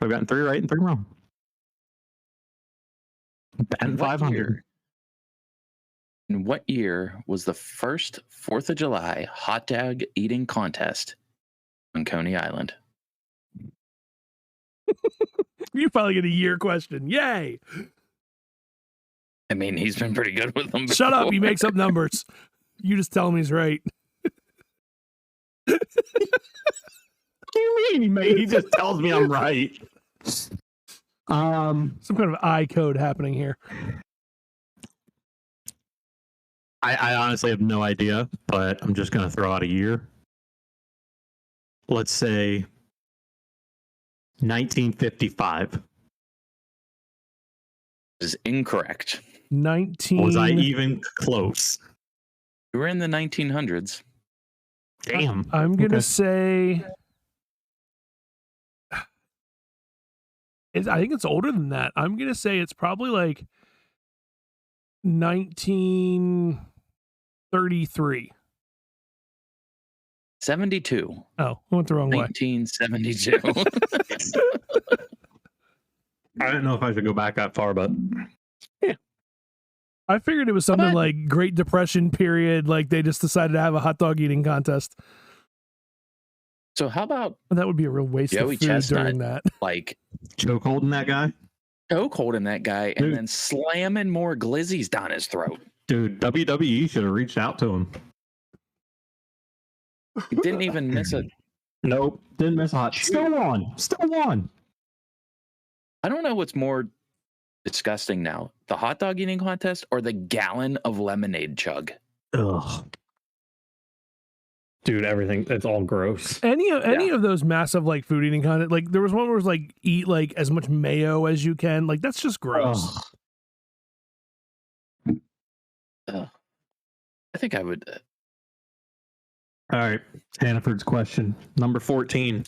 I've gotten 3 right and 3 wrong. And 500. In what year was the first 4th of July hot dog eating contest on Coney Island? You finally get a year question. Yay. I mean, he's been pretty good with them. Shut up. He before. makes up numbers. You just tell him he's right. What do you mean, mate? He just tells me I'm right. Some kind of I code happening here. I honestly have no idea, but I'm just going to throw out a year. Let's say 1955. Is incorrect. 19. Was I even close? We were in the 1900s. Damn. I'm going to Okay. say. I think it's older than that. I'm going to say it's probably like 1933. 72. Oh, I went the wrong way. 1972. I didn't know if I should go back that far, but I figured it was something about- like Great Depression period, like they just decided to have a hot dog eating contest. So how about And that would be a real waste Joey of food Chestnut. during that. like choke holding that guy? choke holding that guy and Dude. then slamming more glizzies down his throat? Dude, WWE should have reached out to him. He didn't even miss it. Nope, didn't miss a hot. Still won. I don't know what's more disgusting now, the hot dog eating contest or the gallon of lemonade chug. Ugh. Dude, everything, it's all gross. Any of those massive like food eating content, like there was one where it was like eat like as much mayo as you can. Like that's just gross. Ugh. I think I would. All right, Hannaford's question, number 14.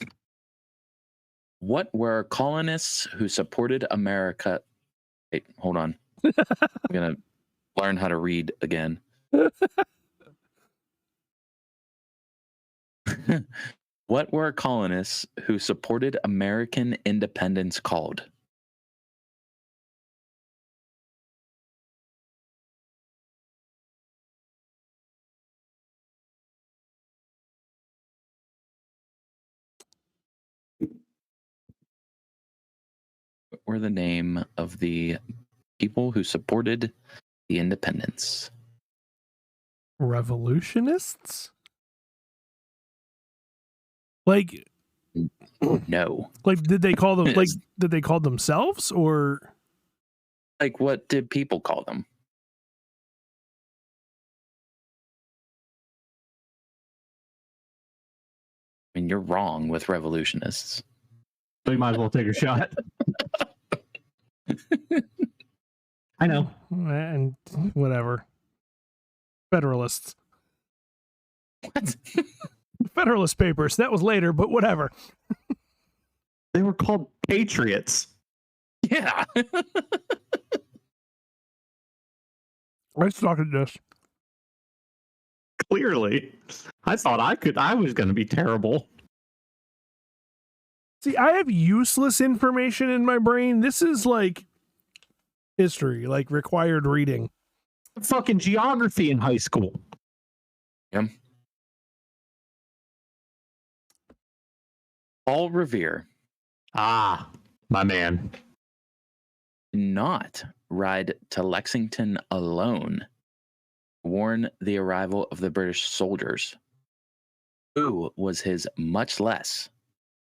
What were colonists who supported America? Wait, hold on. I'm gonna learn how to read again. What were colonists who supported American independence called? What were the name of the people who supported the independence? Revolutionists? Like No. did they call them did they call themselves or Like, what did people call them? I mean, you're wrong with revolutionists. So you might as well take a shot. I know. and whatever. Federalists. What? Federalist Papers. That was later, but whatever. They were called patriots. Yeah. I started this. Clearly. I thought I was going to be terrible. See, I have useless information in my brain. This is like history, like required reading. Fucking geography in high school. Yeah. Paul Revere Ah, my man. did not ride to Lexington alone to warn the arrival of the British soldiers. Who was his much less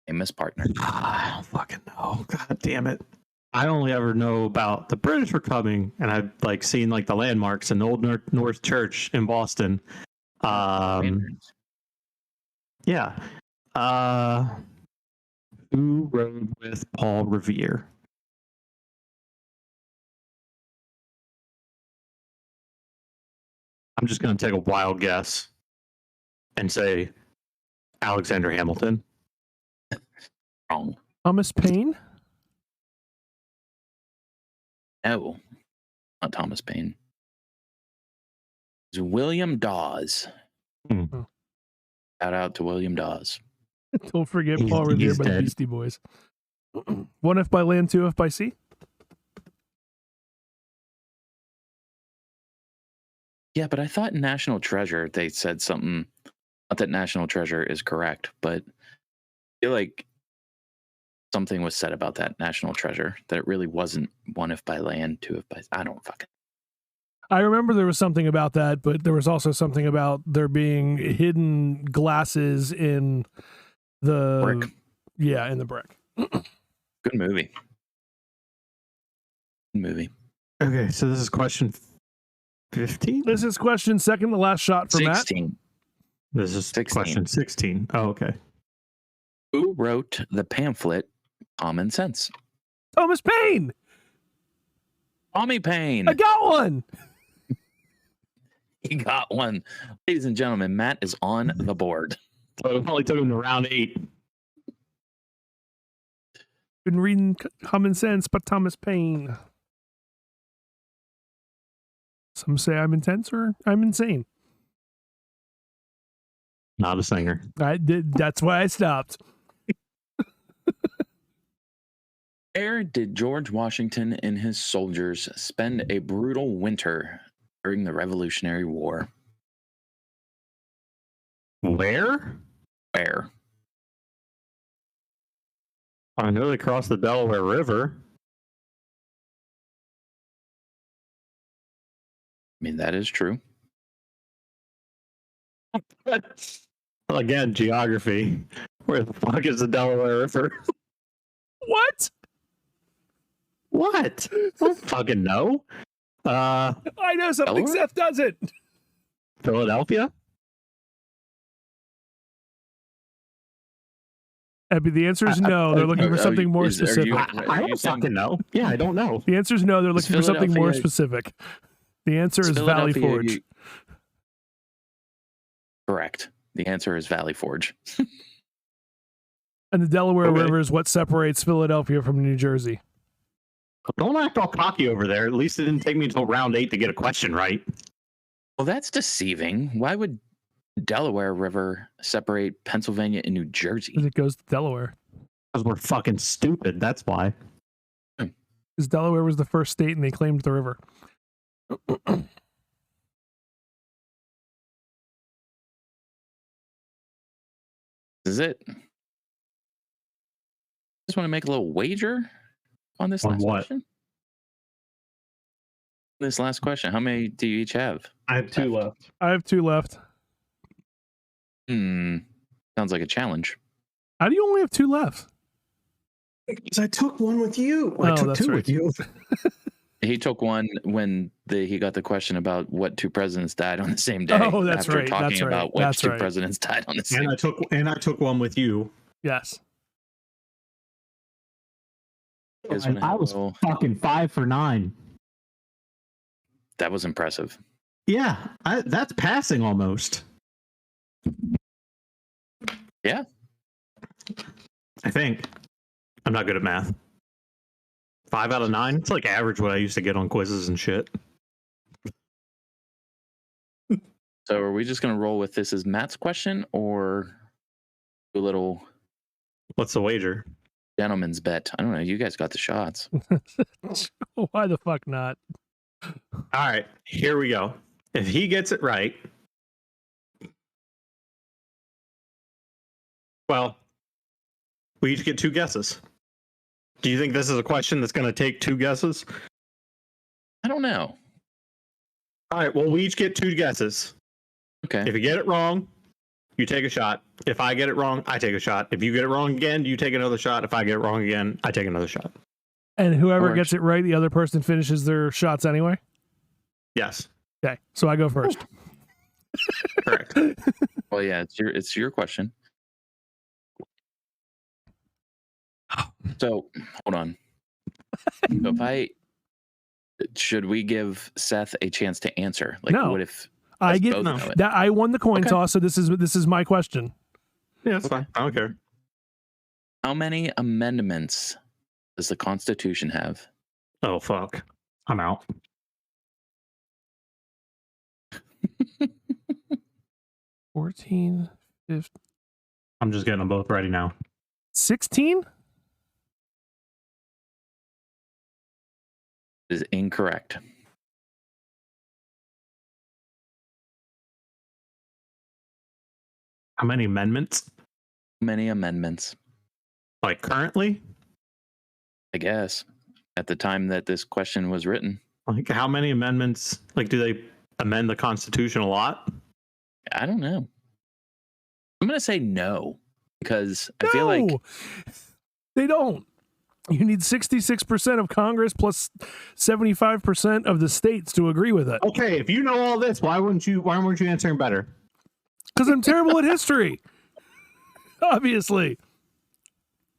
famous partner? I don't fucking know. God damn it. I only ever know about the British were coming, and I've like seen like the landmarks in the Old North Church in Boston. Spaniards. Yeah. Who rode with Paul Revere? I'm just going to take a wild guess and say Alexander Hamilton. Wrong. Thomas Paine? No, not Thomas Paine. It's William Dawes. Hmm. Shout out to William Dawes. Don't forget He's- Paul Revere he's by the dead. Beastie Boys. 1 F by land, 2 F by sea. Yeah, but I thought in National Treasure they said something. Not that National Treasure is correct, but I feel like something was said about that National Treasure that it really wasn't 1 F by land, 2 F by. I don't fucking. I remember there was something about that, but there was also something about there being hidden glasses in the Brick. Yeah, in the brick. Good movie. Good movie. Okay, so this is question 15? This is question second to last shot for Matt. 16. This is 16. question 16. Oh, okay. Who wrote the pamphlet Common Sense? Thomas Paine. Tommy Paine. I got one. He got one. Ladies and gentlemen, Matt is on the board. So it only took him to round 8. Been reading Common Sense, but Thomas Paine. Some say I'm intense or I'm insane. Not a singer. I did. That's why I stopped. Where did George Washington and his soldiers spend a brutal winter during the Revolutionary War? Where? Where? I know they crossed the Delaware River. I mean, that is true. Again, geography. Where the fuck is the Delaware River? What? What? I don't fucking know. I know something Delaware? Seth doesn't. Philadelphia? Ebby, the answer is no. They're looking for something more specific. I don't fucking know. Yeah, I don't know. The answer is no. They're looking for something more Philadelphia- specific. The answer is Valley Philadelphia, Forge. Correct. The answer is Valley Forge. And the Delaware Okay. River is what separates Philadelphia from New Jersey. Don't act all cocky over there. At least it didn't take me until round 8 to get a question right. Well, that's deceiving. Why would Delaware River separate Pennsylvania and New Jersey? Because it goes to Delaware. Because we're fucking stupid. That's why. Because Delaware was the first state and they claimed the river. This is it. Just want to make a little wager on this On last what? question. This last question. How many do you each have? I have 2 left. I have 2 left. Sounds like a challenge. How do you only have 2 left? Because I took one with you. Oh, I took that's 2 right. with you. He took one when he got the question about what 2 presidents died on the same day. Oh, that's after right. talking That's right. about which That's 2 right. presidents died on the same And I took one with you. Yes. You guys wanna I have was a little- fucking 5 for 9. That was impressive. Yeah, that's passing almost. Yeah. I think. I'm not good at math. 5 out of 9? It's like average what I used to get on quizzes and shit. So are we just going to roll with this as Matt's question or do a little What's the wager? gentleman's bet? I don't know. You guys got the shots. Why the fuck not? All right, here we go. If he gets it right, well, we each get 2 guesses. Do you think this is a question that's going to take 2 guesses? I don't know. All right, well, we each get 2 guesses. Okay. If you get it wrong, you take a shot. If I get it wrong, I take a shot. If you get it wrong again, you take another shot. If I get it wrong again, I take another shot. And whoever Orange. gets it right, the other person finishes their shots anyway? Yes, Okay. So I go first. correct. Well, yeah, it's your question. So hold on. So should we give Seth a chance to answer? Like, No. what if I us get both no. know it? that. I won the coin Okay. toss, so this is my question. Yeah, that's fine. I don't care. How many amendments does the Constitution have? Oh, fuck. I'm out. 14, 15, I'm just getting them both ready now. 16? Is incorrect. How many amendments? Many amendments, Like currently? I guess, at the time that this question was written. Like how many amendments? Like, do they amend the Constitution a lot? I don't know. I'm going to say no because I feel like No! They don't. You need 66% of Congress plus 75% of the states to agree with it. Okay, if you know all this, why weren't you answering better? Because I'm terrible at history. Obviously.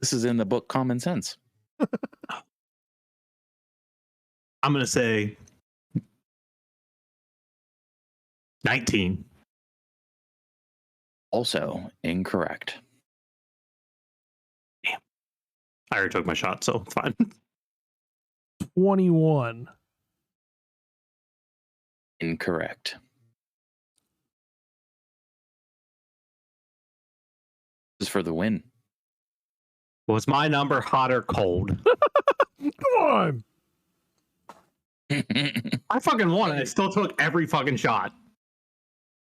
This is in the book Common Sense. I'm going to say 19. Also incorrect. Damn. I already took my shot, so it's fine. 21. Incorrect. This is for the win. Was my number hot or cold? Come on. I fucking won. I still took every fucking shot.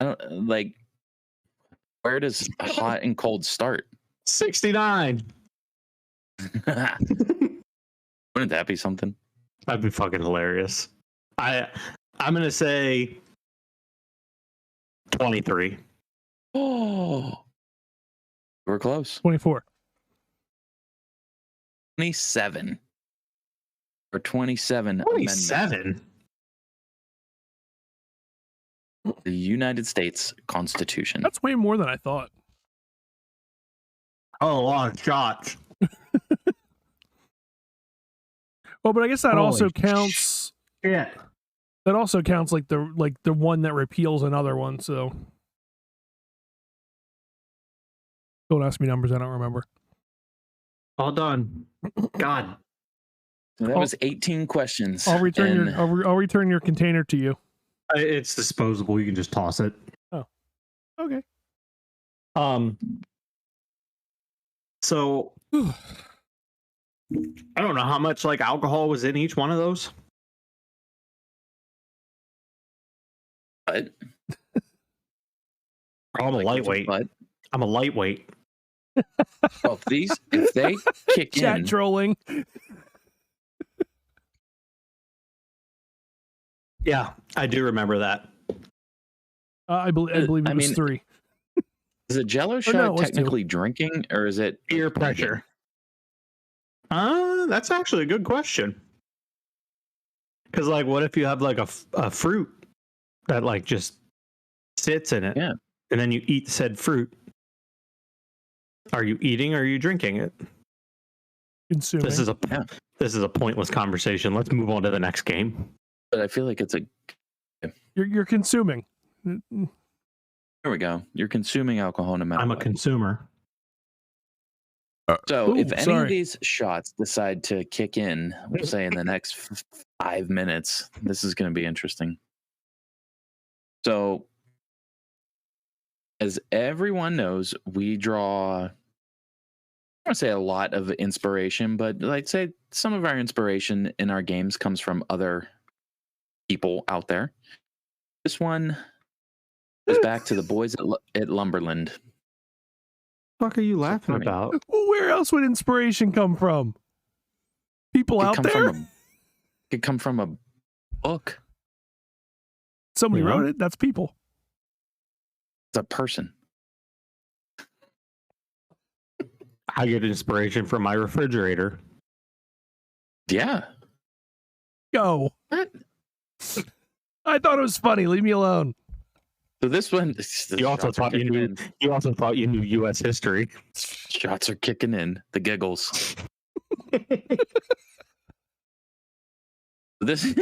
I don't, like, where does hot and cold start? 69. Wouldn't that be something? That'd be fucking hilarious. I'm gonna say 23. Oh, we're close. 24. 27 or 27 27. amendment. The United States Constitution. That's way more than I thought. Oh, a lot of shots. Well, but I guess that Holy also counts. Yeah. That also counts like the one that repeals another one. So don't ask me numbers I don't remember. All done. God. So that was 18 questions. I'll return and I'll return your container to you. It's disposable. You can just toss it. Oh, okay. So I don't know how much like alcohol was in each one of those. But I'm a lightweight. But I'm a lightweight. well, if they kick Chat in, trolling. Yeah, I do remember that. I believe it was 3. is a Jell-O shot no, it was 2. technically drinking or is it Peer pressure. That's actually a good question. Because, like, what if you have like a fruit that like just sits in it, Yeah. and then you eat said fruit? Are you eating or are you drinking it? Consuming. This is a pointless conversation. Let's move on to the next game. But I feel like it's a. You're consuming. There we go. You're consuming alcohol no matter I'm a what. consumer. So Ooh, if any sorry. of these shots decide to kick in, we'll say in the next 5 minutes, this is going to be interesting. So, as everyone knows, we draw, I don't want to say a lot of inspiration, but like say some of our inspiration in our games comes from other people out there. This one goes back to the boys at Lumberland. What the fuck are you laughing funny. about? Well, where else would inspiration come from? People out there? Could come from a book. Somebody Yeah. wrote it. That's people. It's a person. I get inspiration from my refrigerator. Yeah. Go. What? I thought it was funny. Leave me alone. So this one, You also thought you knew. You also thought you knew U.S. history. Shots are kicking in. The giggles. This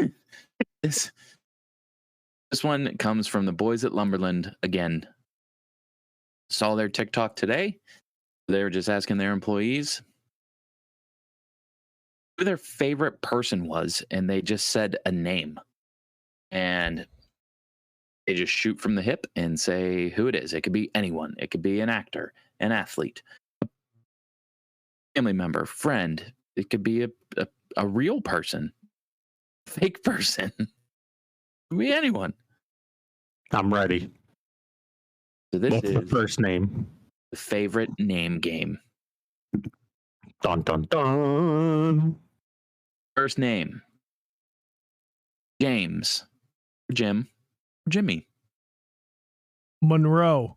one comes from the boys at Lumberland again. Saw their TikTok today. They were just asking their employees who their favorite person was, and they just said a name. And they just shoot from the hip and say who it is. It could be anyone. It could be an actor, an athlete, a family member, friend. It could be a real person, fake person. It could be anyone. I'm ready. So this What's the is first name? the favorite name game. Dun dun dun. First name: James, Jim, Jimmy. Monroe.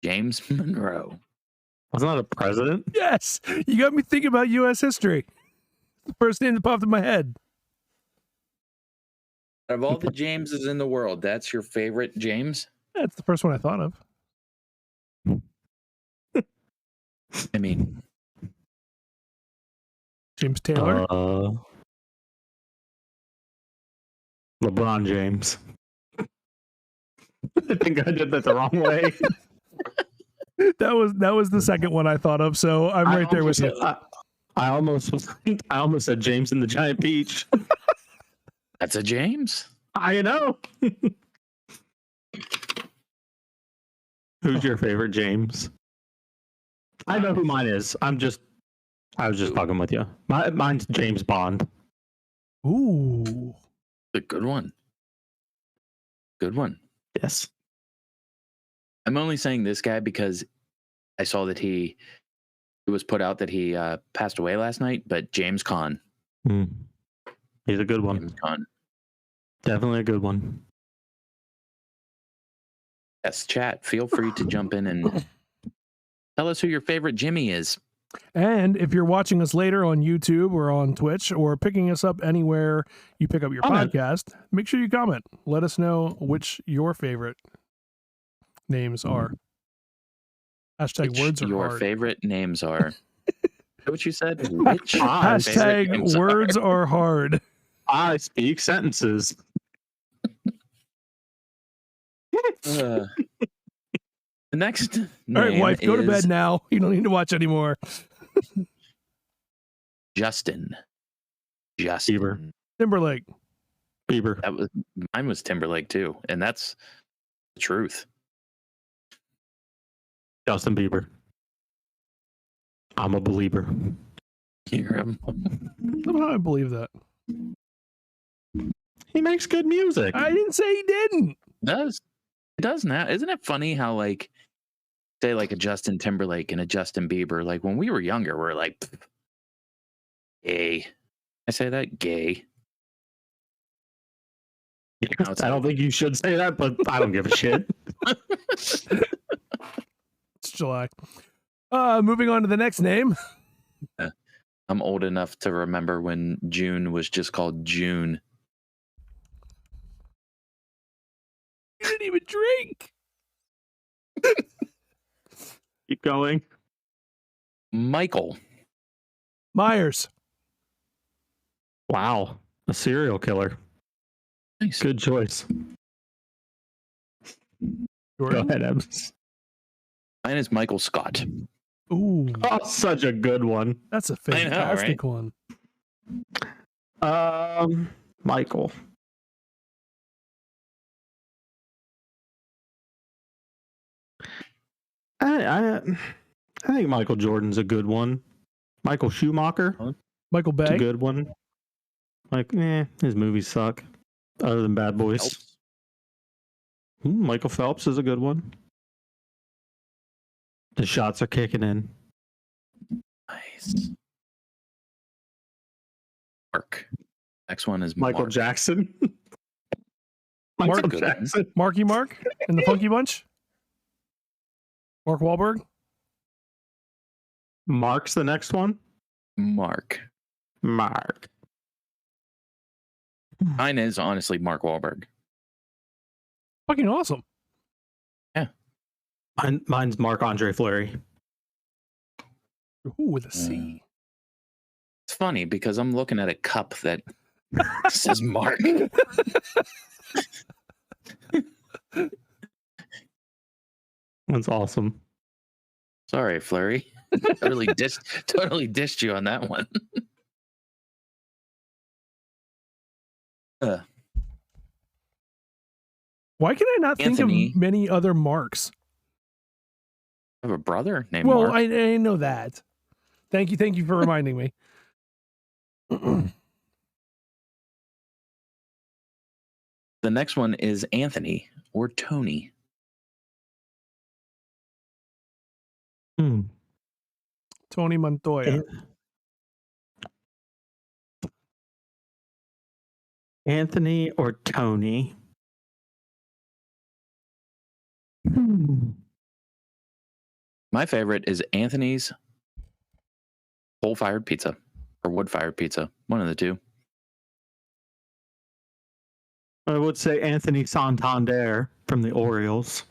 James Monroe. Wasn't that a president? Yes, you got me thinking about U.S. history. The first name that popped in my head. Out of all the Jameses in the world, that's your favorite James? That's the first one I thought of. I mean, James Taylor. LeBron James. I think I did that the wrong way. That was the second one I thought of. So I'm right there with you. I almost said James and the Giant Peach. that's a James. I know. Who's your favorite James? I know who mine is. I was just fucking with you. Mine's James Bond. Ooh, A good one. Good one. Yes. I'm only saying this guy because I saw that it was put out that he passed away last night, but James Caan. He's a good one. James Caan. Definitely a good one. Yes, chat. Feel free to jump in and tell us who your favorite Jimmy is. and if you're watching us later on YouTube or on Twitch or picking us up anywhere you pick up your podcast, make sure you comment. Let us know which your favorite names are. Hashtag Which words are your hard. favorite names are. Is that what you said? Which Hashtag words are hard. I speak sentences. The next name All right, wife, go to is bed now. You don't need to watch anymore. Justin. Bieber. Timberlake. Bieber. Mine was Timberlake too, and that's the truth. Justin Bieber. I'm a believer. Somehow I believe that. He makes good music. I didn't say he didn't. It does now. Isn't it funny how, like, say like a Justin Timberlake and a Justin Bieber, like when we were younger, we're like, gay. I say that, gay. I don't think you should say that, but I don't give a shit. It's July. Moving on to the next name. I'm old enough to remember when June was just called June. You didn't even drink. Keep going. Michael. Myers. Wow. A serial killer. Nice. Good choice. Go ahead, Ebbs. Mine is Michael Scott. Ooh, Oh, such a good one. that's a I know, fantastic one. Michael. I think Michael Jordan's a good one. Michael Schumacher. Michael It's a Bay. good one. Like, his movies suck. Other than Bad Boys. Phelps. Michael Phelps is a good one. The shots are kicking in. Nice. Mark. Next one is Michael Mark. Jackson. Mark Michael Jackson. Marky Mark and the Funky Bunch. Mark Wahlberg. Mark's the next one. Mark. Mark. Mine is honestly Mark Wahlberg. Fucking awesome. Mine's Marc-Andre Fleury. Ooh, with a C. It's funny because I'm looking at a cup that says Mark. That's awesome. Sorry, Flurry. totally dished you on that one. Why can I not Anthony. think of many other Marks? I have a brother named Well, Mark. I know that. Thank you for reminding me. The next one is Anthony or Tony. Tony Montoya. Anthony or Tony? My favorite is Anthony's coal-fired pizza or wood-fired pizza. One of the two. I would say Anthony Santander from the Orioles.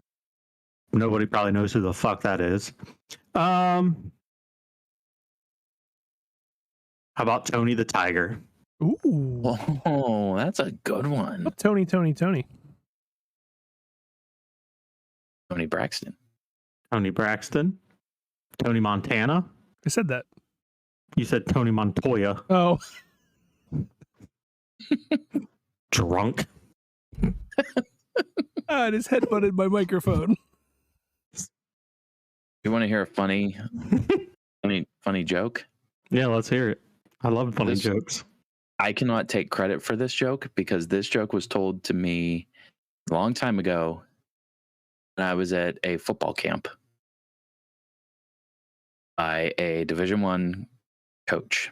Nobody probably knows who the fuck that is. How about Tony the Tiger? Ooh. Oh, that's a good one. Tony. Tony Braxton. Tony Braxton? Tony Montana? I said that. You said Tony Montoya. Oh. Drunk. I just headbutted my microphone. You want to hear a funny joke? Yeah, let's hear it. I love funny jokes. I cannot take credit for this joke because this joke was told to me a long time ago when I was at a football camp by a Division I coach.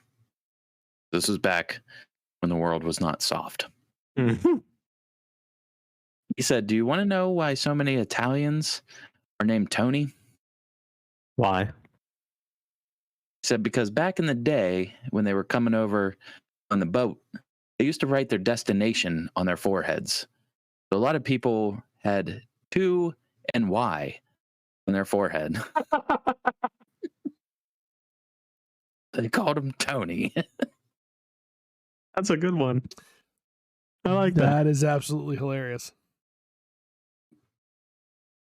This was back when the world was not soft. Mm-hmm. He said, "Do you want to know why so many Italians are named Tony?" Why? He said, "Because back in the day when they were coming over on the boat, they used to write their destination on their foreheads. So a lot of people had to and Y on their forehead." They called him Tony. That's a good one. I like that. That is absolutely hilarious.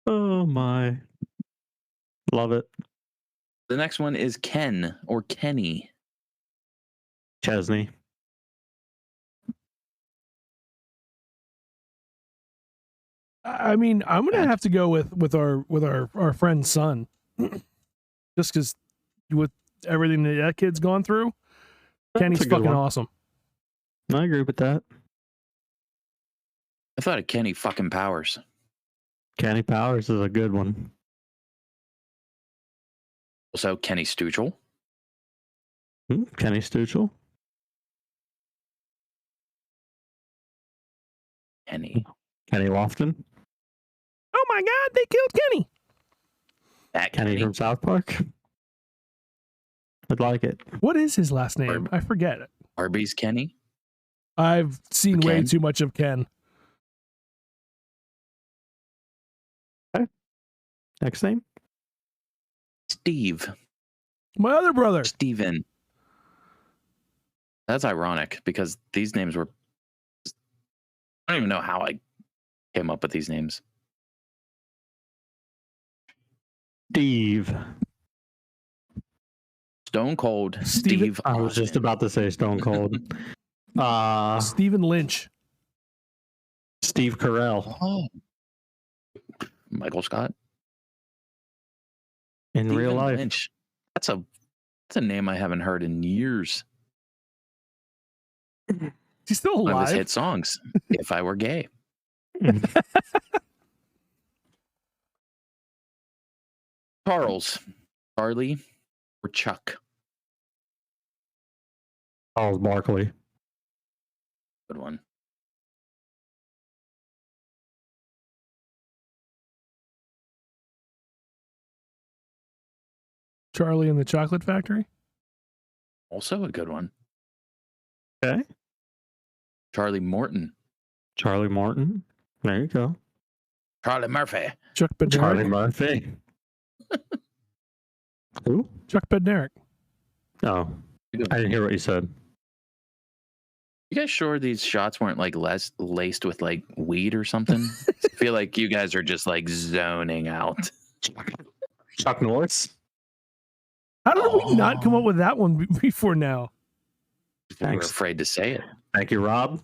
Oh my. Love it. The next one is Ken or Kenny. Chesney. I mean, I'm gonna have to go with our friend's son, just because with everything that kid's gone through, Kenny's a good fucking one. awesome. I agree with that. I thought of Kenny fucking Powers. Kenny Powers is a good one. Also, Kenny Stuchel. Kenny Stuchel. Kenny. Kenny Lofton. Oh my God, they killed Kenny. That Kenny from South Park. I'd like it. What is his last name? I forget it. Arby's Kenny. I've seen way Ken? too much of Ken. Okay. Next name? Steve. My other brother. Steven. That's ironic because these names were... I don't even know how I came up with these names. Steve. Stone Cold Steven- Steve I was just Austin. about to say Stone Cold. Stephen Lynch. Steve Carell. Oh. Michael Scott. In real Stephen life. Lynch. That's a name I haven't heard in years. He's still One of his alive. hit songs, If I Were Gay. Charles, Charlie, or Chuck? Charles Barkley. Good one. Charlie and the Chocolate Factory. Also a good one. Okay. Charlie Morton. Charlie Morton. There you go. Charlie Murphy. Chuck Bednarik. Charlie Murphy. Who? Chuck Bednarik. Oh, I didn't hear what you said. You guys sure these shots weren't like less laced with like weed or something? I feel like you guys are just like zoning out. Chuck Norris. How did we not come up with that one before now? We're Thanks. afraid to say it. Thank you, Rob.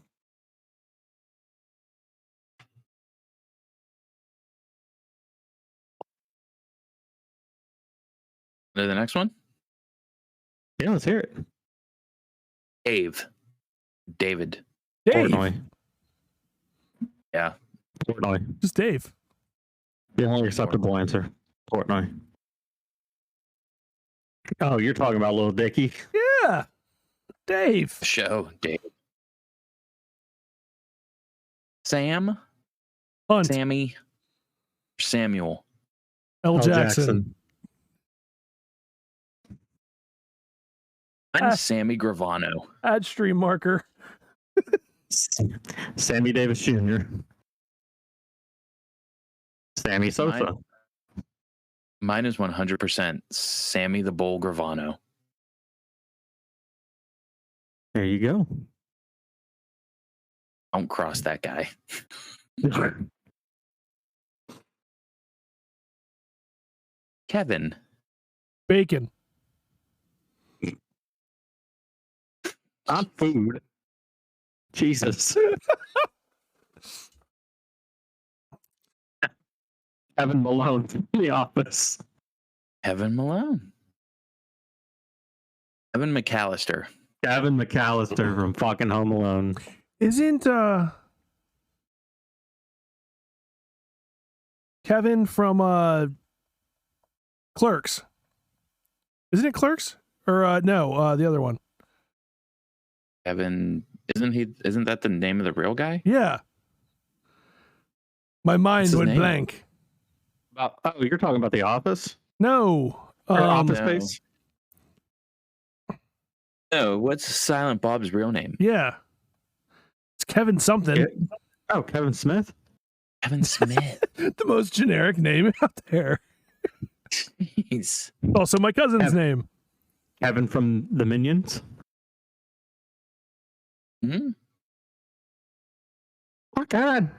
To the next one. Yeah, let's hear it. David. Dave. Portnoy. Yeah. Portnoy. Just Dave. The only acceptable answer. Portnoy. Oh, you're talking about Little Dicky. Yeah. Dave. Show David. Sam. Hunt. Sammy. Samuel. L. Jackson. I'm Sammy Gravano. Add stream marker. Sammy Davis Jr. Sammy Sosa. Mine is 100% Sammy the Bull Gravano. There you go. Don't cross that guy. Kevin. Bacon. Not food. Jesus. Kevin Malone from The Office. Kevin Malone. Kevin McAllister. Kevin McAllister from fucking Home Alone. Isn't Kevin from Clerks? Isn't it Clerks? Or no, the other one. Kevin, isn't that the name of the real guy? Yeah. My mind went blank. You're talking about The Office? No. Office no. Space? No, what's Silent Bob's real name? Yeah. It's Kevin something. Oh, Kevin Smith? Kevin Smith. The most generic name out there. Jeez. Also my cousin's name. Kevin from the Minions? Hmm? Oh, God.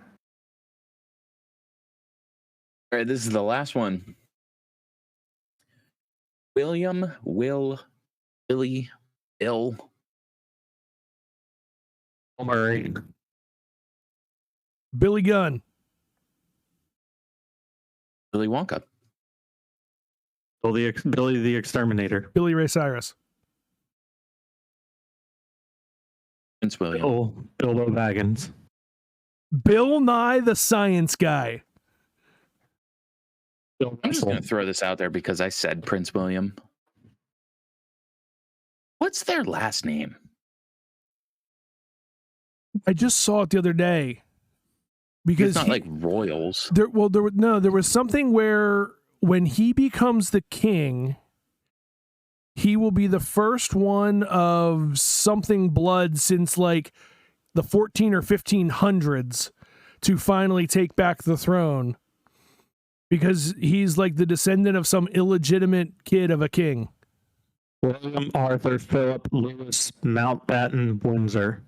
All right, this is the last one. William, Will, Billy, Bill. Murray. Billy Gunn. Billy Wonka. Billy the Exterminator. Billy Ray Cyrus. Prince William. Bilbo Baggins. Bill Nye the Science Guy. I'm just going to throw this out there because I said Prince William. What's their last name? I just saw it the other day. Because it's not like royals. There was something where when he becomes the king, he will be the first one of something blood since like the 14 or 1500s to finally take back the throne. Because he's like the descendant of some illegitimate kid of a king. William Arthur Philip Louis Mountbatten Windsor.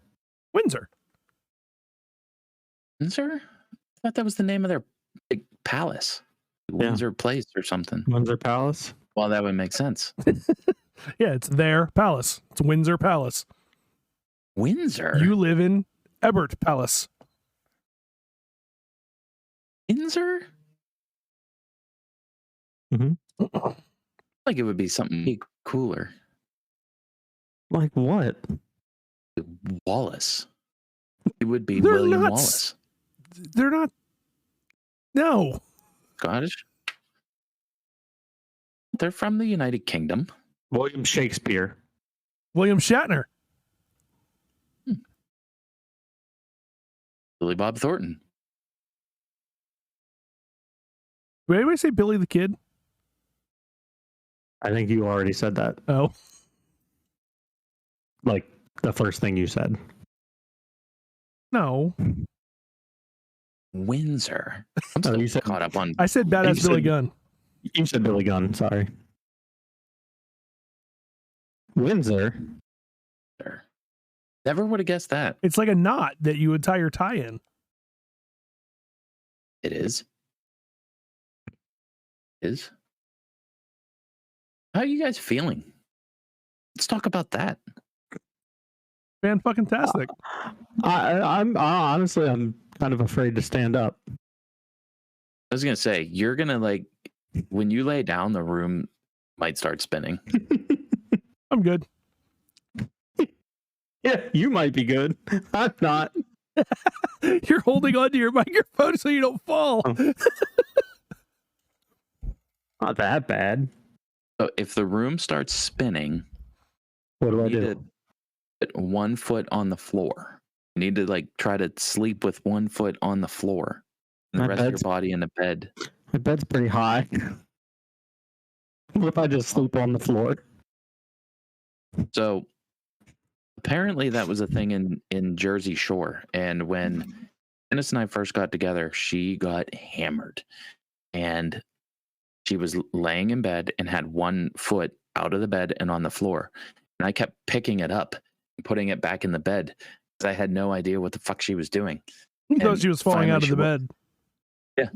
Windsor? I thought that was the name of their big palace. Windsor Place or something. Windsor Palace? Well, that would make sense. Yeah, it's their palace. It's Windsor Palace. Windsor? You live in Ebert Palace. Windsor? Mm-hmm. Like it would be something cooler. Like what? Wallace. It would be They're William not, Wallace. They're not. No. Scottish? They're from the United Kingdom. William Shakespeare. William Shatner. Billy Bob Thornton. Did anybody say Billy the Kid? I think you already said that. Oh. Like the first thing you said. No. Windsor. I'm still you said, caught up on. I said Badass Billy Gunn. You said Billy Gunn, sorry. Windsor? Never would have guessed that. It's like a knot that you would tie your tie in. It is. How are you guys feeling? Let's talk about that. Fan-fucking-tastic. I'm honestly, I'm kind of afraid to stand up. I was gonna say, you're gonna like when you lay down, the room might start spinning. I'm good. Yeah, you might be good. I'm not. You're holding onto your microphone so you don't fall. Not that bad. So if the room starts spinning, What do I you need do? to put 1 foot on the floor. You need to like try to sleep with 1 foot on the floor, and the My rest of your bed's- body in the bed. My bed's pretty high. What if I just sleep on the floor? So apparently that was a thing in Jersey Shore. And when Dennis and I first got together, she got hammered. And she was laying in bed and had one foot out of the bed and on the floor. And I kept picking it up and putting it back in the bed because I had no idea what the fuck she was doing. Because she was falling out of the bed. Yeah.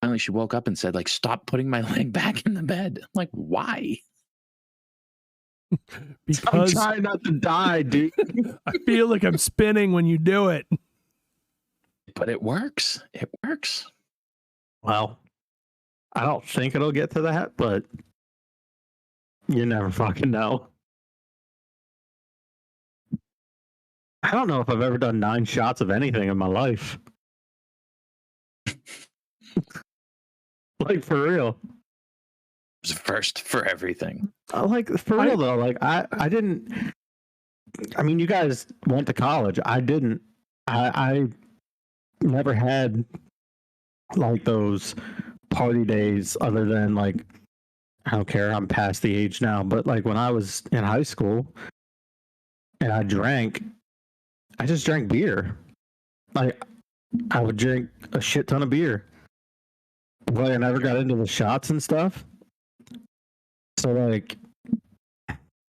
Finally, she woke up and said, like, stop putting my leg back in the bed. I'm like, why? Because I'm trying not to die, dude. I feel like I'm spinning when you do it. But it works. It works. Well, I don't think it'll get to that, but you never fucking know. I don't know if I've ever done 9 shots of anything in my life. Like, for real. It's a first for everything. Like, for real, though. Like, I didn't... I mean, you guys went to college. I didn't. I never had, like, those party days other than, like, I don't care, I'm past the age now, but, like, when I was in high school and I just drank beer. Like, I would drink a shit ton of beer. But I never got into the shots and stuff. So, like,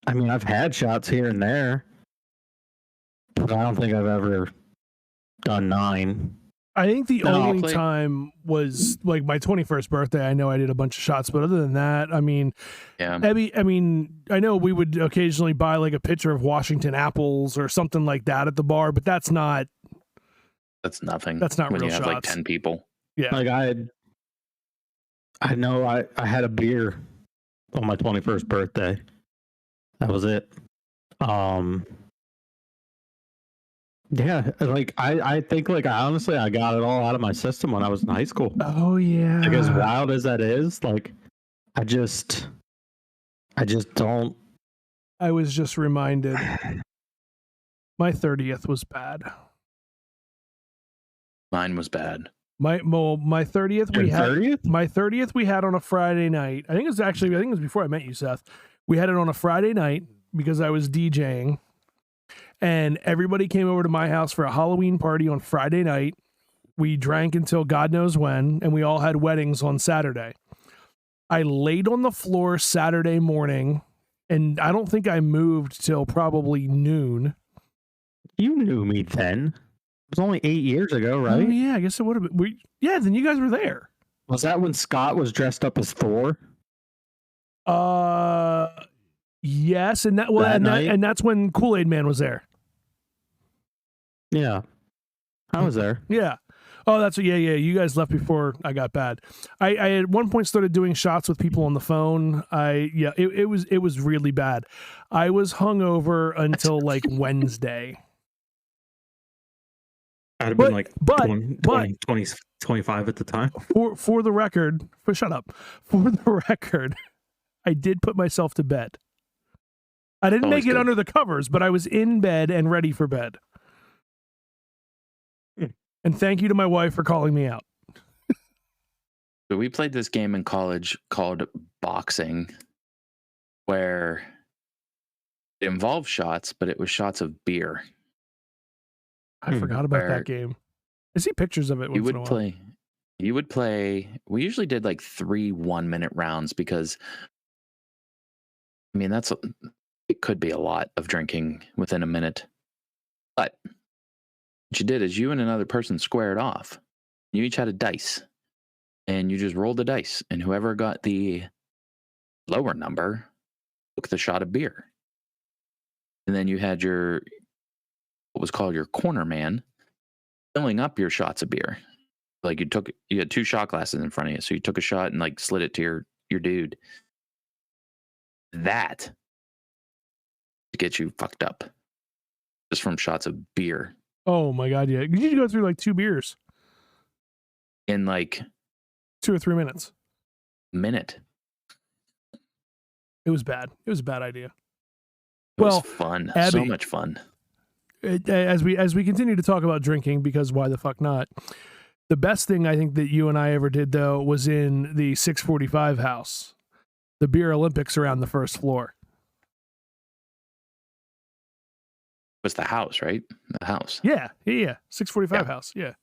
I mean, I've had shots here and there, but I don't think I've ever done 9. I think the only time was like my 21st birthday. I know I did a bunch of shots, but other than that, I mean, yeah. Ebby, I mean, I know we would occasionally buy like a pitcher of Washington apples or something like that at the bar, but that's nothing. That's not when real you have shots. Like 10 people. Yeah. Like I know I had a beer on my 21st birthday. That was it. Yeah, like I think like I honestly got it all out of my system when I was in high school. Oh yeah. Like, as wild as that is, like I just don't. I was just reminded my 30th was bad. Mine was bad. My 30th we had 30th? My 30th we had on a Friday night. I think it was before I met you, Seth. We had it on a Friday night because I was DJing. And everybody came over to my house for a Halloween party on Friday night. We drank until God knows when, and we all had weddings on Saturday. I laid on the floor Saturday morning, and I don't think I moved till probably noon. You knew me then. It was only 8 years ago, right? Oh, yeah, I guess it would have been. Yeah, then you guys were there. Was that when Scott was dressed up as Thor? Yes, and that's when Kool-Aid Man was there. Yeah, I was there. Yeah. Oh, that's yeah. You guys left before I got bad. I at one point started doing shots with people on the phone. It was really bad. I was hungover until like Wednesday. I'd have been like 25 at the time. For the record, shut up. For the record, I did put myself to bed. I didn't make it under the covers, but I was in bed and ready for bed. And thank you to my wife for calling me out. So we played this game in college called boxing, where it involved shots, but it was shots of beer. I forgot about that game. I see pictures of it once in a while. You would play. We usually did like 3 1-minute rounds because, I mean, it could be a lot of drinking within a minute. But what you did is you and another person squared off. You each had a dice, and you just rolled the dice, and whoever got the lower number took the shot of beer. And then you had what was called your corner man filling up your shots of beer. Like you had 2 shot glasses in front of you, so you took a shot and like slid it to your dude. That to get you fucked up just from shots of beer. Oh my God, yeah. You need to go through like 2 beers in like 2 or 3 minutes. Minute. It was bad. It was a bad idea. It was fun. Abby, so much fun. As we continue to talk about drinking, because why the fuck not? The best thing I think that you and I ever did, though, was in the 645 house. The beer Olympics around the first floor. was the house, right? The house. Yeah. 645 house. Yeah.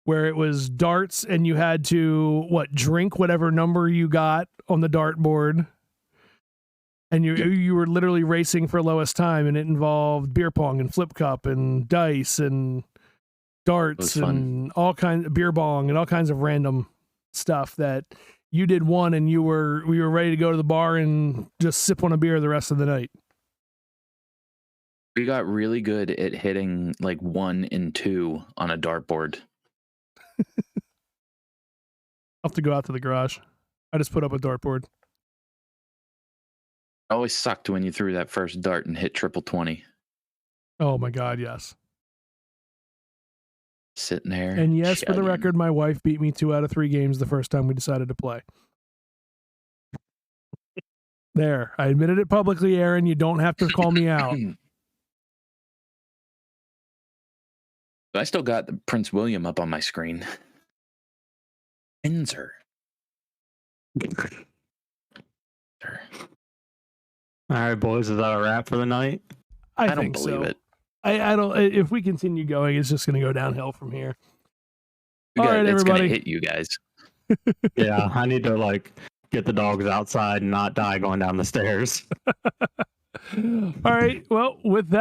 Where it was darts and you had to drink whatever number you got on the dartboard. And you were literally racing for lowest time, and it involved beer pong and flip cup and dice and darts and all kinds of beer bong and all kinds of random stuff that you did one, and we were ready to go to the bar and just sip on a beer the rest of the night. We got really good at hitting like 1 and 2 on a dartboard. I'll have to go out to the garage. I just put up a dartboard. It always sucked when you threw that first dart and hit triple 20. Oh my God, yes. Sitting there. And yes, for the record, my wife beat me 2 out of 3 games the first time we decided to play. There, I admitted it publicly, Aaron. You don't have to call me out. I still got the Prince William up on my screen. Windsor. All right, boys, is that a wrap for the night? I don't believe it. I don't. If we continue going, it's just going to go downhill from here. All right, everybody. It's going to hit you guys. Yeah, I need to get the dogs outside and not die going down the stairs. All right. Well, with that.